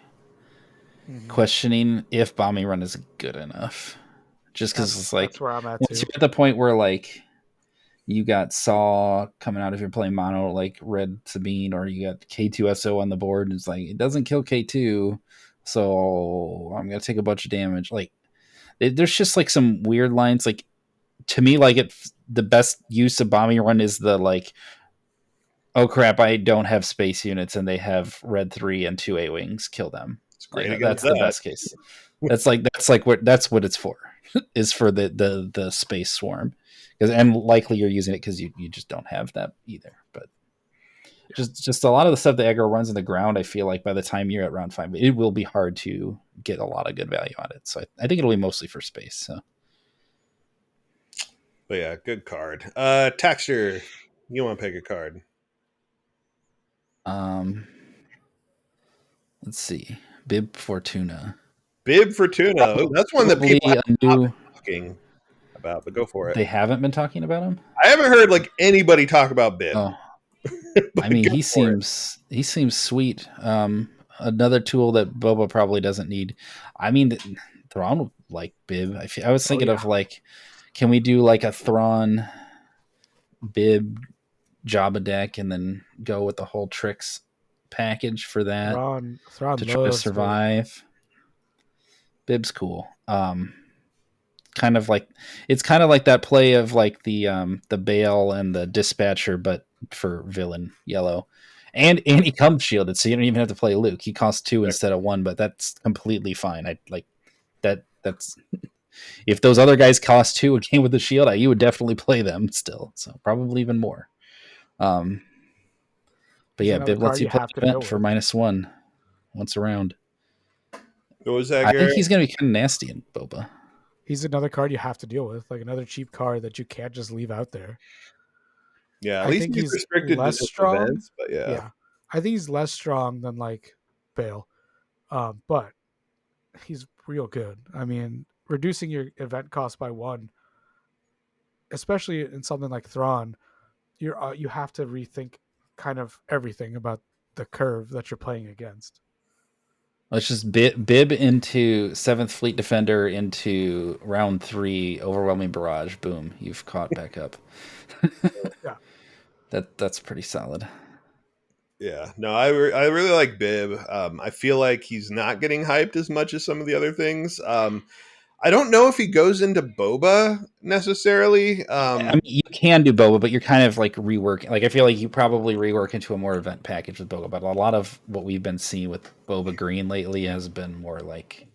Mm-hmm. questioning if bombing run is good enough. Just because it's That's like where I'm at once too. you're at the point where like you got Saw coming out if you're playing mono like Red Sabine, or you got K2SO on the board, and it's like it doesn't kill K2, so I'm gonna take a bunch of damage. Like there's just like some weird lines. Like to me, like the best use of bombing run is the like, oh crap, I don't have space units and they have red 3 and 2 A-wings, kill them. It's Like great against that's the that. best case. That's what it's for. Is for the space swarm. And likely you're using it because you just don't have that either. But Yeah. just a lot of the stuff that aggro runs in the ground, I feel like by the time you're at round 5, it will be hard to get a lot of good value on it. So I think it'll be mostly for space. So But yeah, good card. Texture, you want to pick a card? um let's see. Bib Fortuna. Bib Fortuna. Oh, that's one that Probably people have a not new. been talking about, but go for it. They haven't been talking about him. I haven't heard like anybody talk about Bib, Oh, but I mean, go for it. he seems sweet. Another tool that Boba probably doesn't need. I mean, Thrawn would like Bib. I was Oh thinking of yeah, like, can we do like a Thrawn Bib Jabba deck and then go with the whole tricks package for that Thrawn to try to loves Bib. survive? Bib's cool. Kind of like it's kind of like that play of like the Bale and the Dispatcher, but for villain yellow. And he comes shielded, so you don't even have to play Luke. He costs 2 instead of 1, but that's completely fine. I like that. That's if those other guys cost 2 and came with the shield, you would definitely play them still. So probably even more. Um, but He's yeah, another Bib lets card you you play have to event deal for with. -1 once around. What was that, I think Garrett? he's gonna be kind of nasty in Boba. He's another card you have to deal with, like another cheap card that you can't just leave out there. Yeah, at I least think he's he's restricted to less just strong. events, but yeah. Yeah, I think he's less strong than like Bale, but he's real good. I mean, reducing your event cost by 1, especially in something like Thrawn, you have to rethink kind of everything about the curve that you're playing against. Let's just bib into 7th Fleet Defender into round 3, overwhelming barrage. Boom, you've caught back up. Yeah, That's pretty solid. Yeah, no, I really like Bib. I feel like he's not getting hyped as much as some of the other things. I don't know if he goes into Boba necessarily. I mean, you can do Boba, but you're kind of like reworking. Like I feel like you probably rework into a more event package with Boba. But a lot of what we've been seeing with Boba Green lately has been more like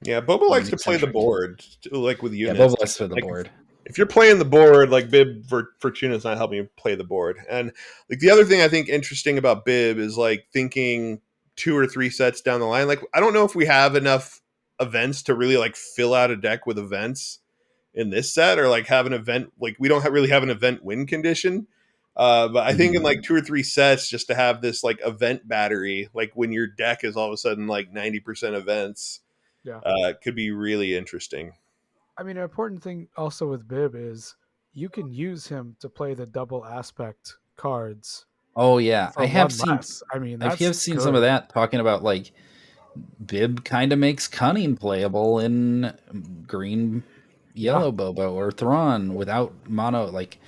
Yeah, Boba likes unit to play the centric. board, like with Yeah, units. Boba likes for the Like board. if you're playing the board, like Bib Fortuna's not helping you play the board. And like the other thing I think interesting about Bib is like thinking 2 or 3 sets down the line. Like I don't know if we have enough events to really like fill out a deck with events in this set, or like have an event. Like we don't really have an event win condition. But I think in Mm-hmm. like 2 or 3 sets, just to have this like event battery, like when your deck is all of a sudden like 90% events, yeah. could be really interesting. I mean, an important thing also with Bib is you can use him to play the double aspect cards Oh yeah, for 1 less. I mean, I that's have seen some of good. that talking about like Bib kind of makes Cunning playable in green Yeah, yellow Bobo or Thrawn without mono. Like,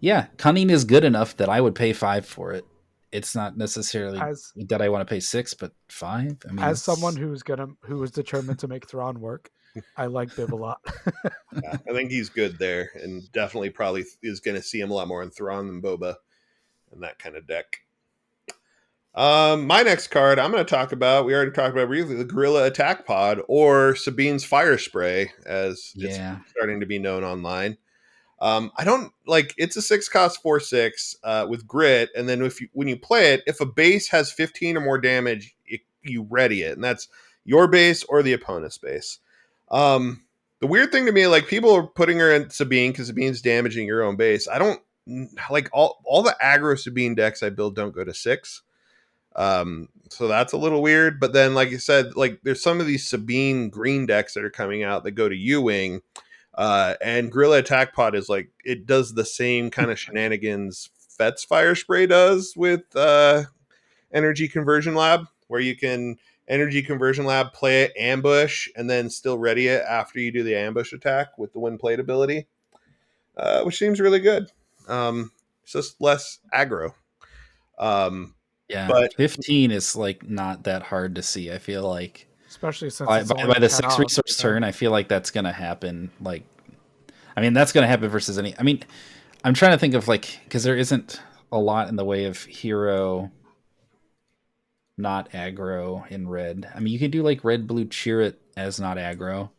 yeah, Cunning is good enough that I would pay 5 for it it's not necessarily As that I want to pay 6, but 5. I mean, as someone it's who was determined to make Thrawn work, I like Bib a lot. Yeah, I think he's good there, and definitely probably is going to see him a lot more in Thrawn than Boba and that kind of deck. My next card I'm going to talk about, we already talked about briefly, the Gorilla Attack Pod, or Sabine's Fire Spray, as it's yeah, starting to be known online. I don't like, it's a 6 cost 4/6 with grit, and then when you play it, if a base has 15 or more damage, you ready it, and that's your base or the opponent's base. The weird thing to me, like, people are putting her in Sabine because Sabine's damaging your own base. I don't like all the aggro Sabine decks I build don't go to 6. So that's a little weird. But then, like you said, like, there's some of these Sabine green decks that are coming out that go to U-Wing. And Gorilla Attack Pod is like, it does the same kind of shenanigans Fet's Fire Spray does with Energy Conversion Lab, where you can Energy Conversion Lab, play it, ambush, and then still ready it after you do the ambush attack with the Wind Plate ability, which seems really good. It's just less aggro. Um, yeah. but 15 is like not that hard to see. I feel like Especially since by, it's by, only by a the 10 6 off. resource turn, I feel like that's gonna happen. Like, I mean, that's gonna happen versus any. I mean, I'm trying to think of like, because there isn't a lot in the way of hero not aggro in red. I mean, you can do like red blue cheer it as not aggro,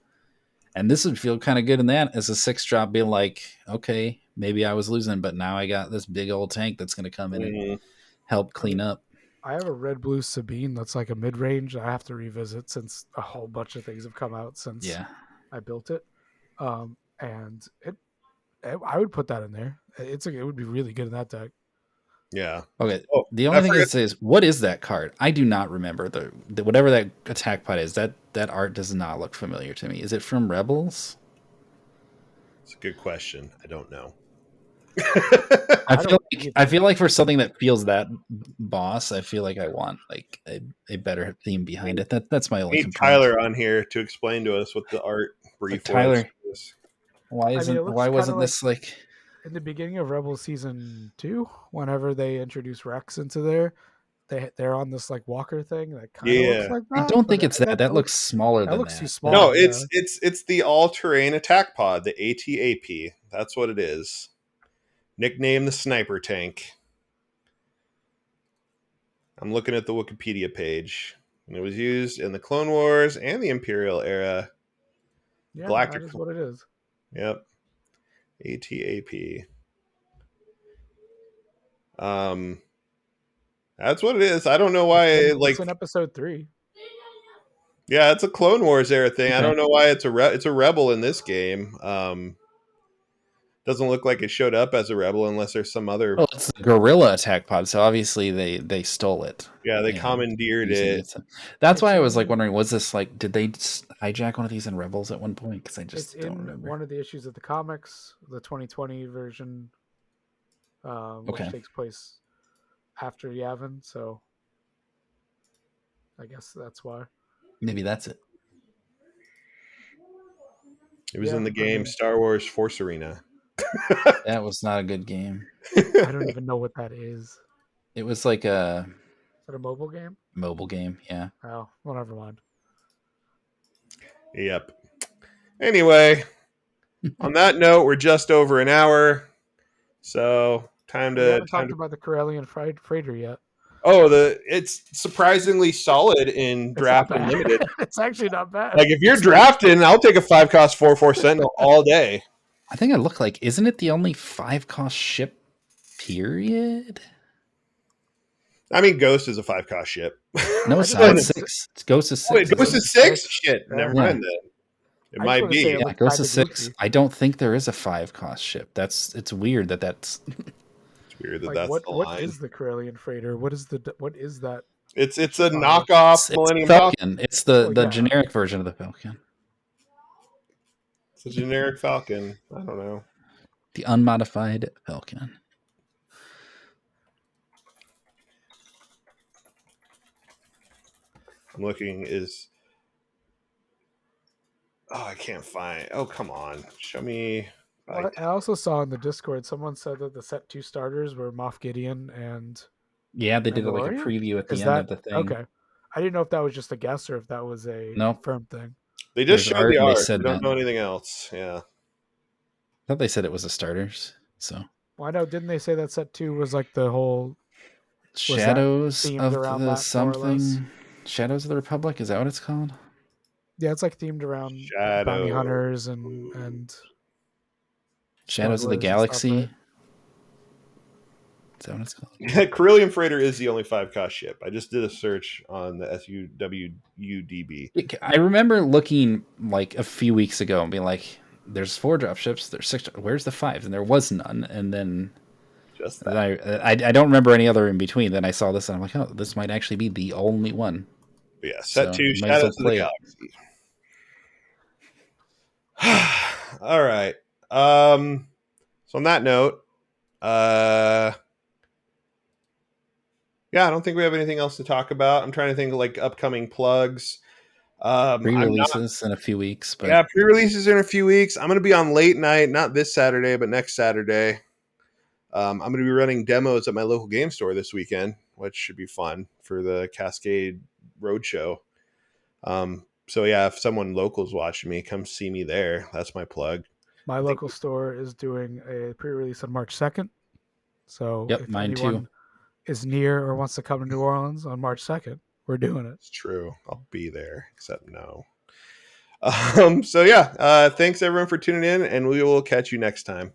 and this would feel kind of good in that as a 6 drop. Be like, okay, maybe I was losing, but now I got this big old tank that's gonna come in and help I clean mean, up. I have a red blue Sabine that's like a mid range. I have to revisit since a whole bunch of things have come out since Yeah. I built it. And I would put that in there. It would be really good in that deck. yeah. Okay. Oh, The I only thing I forget. say is, what is that card? I do not remember the whatever that attack pod is. That art does not look familiar to me. Is it from Rebels? It's a good question. I don't know. I don't either. I feel like for something that feels that boss, I feel like I want like a better theme behind it. That's my only Need complaint. Tyler on here to explain to us what the art But brief was. Tyler, why I mean, it isn't looks why kind of wasn't like this like in the beginning of Rebel Season 2, whenever they introduce Rex into there, they're on this like walker thing that kind of looks Yeah. like I that, don't but think it's that. That looks smaller that than looks too that. No, small. Yeah, it's the all-terrain attack pod, the ATAP. That's what it is. Nicknamed the sniper tank. I'm looking at the Wikipedia page. And it was used in the Clone Wars and the Imperial era. yeah, that Galactic. is what it is. Yep. ATAP. Um that's what it is. I don't know why, It's like, in Episode 3. yeah, it's a Clone Wars era thing. I Okay. don't know why it's a rebel in this game. Doesn't look like it showed up as a rebel unless there's some other. Well, it's the Gorilla Attack Pod, so obviously they stole it. Yeah, they And commandeered using it. it. That's It's why I was like in wondering, was this like, did they hijack one of these in Rebels at one point? Because I it's just don't in remember. one of the issues of the comics, the 2020 version, which Okay. takes place after Yavin. So I guess that's why. Maybe that's it. It was Yeah, in the I game mean, Star Wars Force Arena. That was not a good game. I don't even know what that is. It was like a Is that a mobile game? mobile game. Yeah. Oh, well, never mind. Yep. Anyway, on that note, we're just over an hour, so We haven't talked about the Corellian freighter yet. Oh, it's surprisingly solid in It's not draft and bad. limited. It's actually not bad. Like, if you're drafting, I'll take a 5 cost 4/4 Sentinel all day. I think I look like, isn't it the only 5 cost ship? Period. I mean, Ghost is a 5 cost ship. No, it's not. It's 6. Ghost is 6. Wait, Ghost is 6? Shit, Yeah. never Yeah. mind then. It I just might want to say be. it Yeah, looked Ghost kinda is 6. goofy. I don't think there is a 5 cost ship. It's weird that's It's weird that Like that's the what line. is the Corellian freighter? What is that? It's a knockoff it's Millennium Falcon. Falcon. It's the yeah. generic version of the Falcon. It's a generic Falcon. I don't know. The unmodified Falcon. I'm looking I can't find. Oh, come on. Show me. I also saw in the Discord someone said that the set 2 starters were Moff Gideon and Yeah, they did like a Mandalorian? preview at the Is end that of the thing. okay? I didn't know if that was just a guess or if that was a No, confirmed thing. They just there's showed the art, and they art. We said don't that. know anything else. Yeah. I thought they said it was a starters. So Well, I know. Didn't they say that set 2 was like the whole? Was that Shadows themed of around the that more or less? something. Shadows of the Republic, is that what it's called? Yeah, it's like themed around bounty Shadow. hunters and Shadows of the smugglers and stuff, right? Galaxy. Is that what it's called? Carillion Freighter is the only 5 cost ship. I just did a search on the SUWUDB. I remember looking like a few weeks ago and being like, "There's 4 drop ships. There's 6. Where's the 5?" And there was none. And then Just that. I don't remember any other in between. Then I saw this and I'm like, "Oh, this might actually be the only one." But yeah, set So 2, you might as well Shadows of the play it. Galaxy. All right. So on that note, yeah, I don't think we have anything else to talk about. I'm trying to think of like upcoming plugs. I'm not. Pre-releases in a few weeks, but Yeah, pre-releases in a few weeks. I'm going to be on late night, not this Saturday, but next Saturday. I'm going to be running demos at my local game store this weekend, which should be fun for the Cascade Roadshow. So yeah, if someone local is watching me, come see me there. That's my plug. My I think local store is doing a pre-release on March 2nd. So yep, if mine anyone too. is near or wants to come to New Orleans on March 2nd, we're doing it. it's true. I'll be there, except no. So yeah, thanks everyone for tuning in, and we will catch you next time.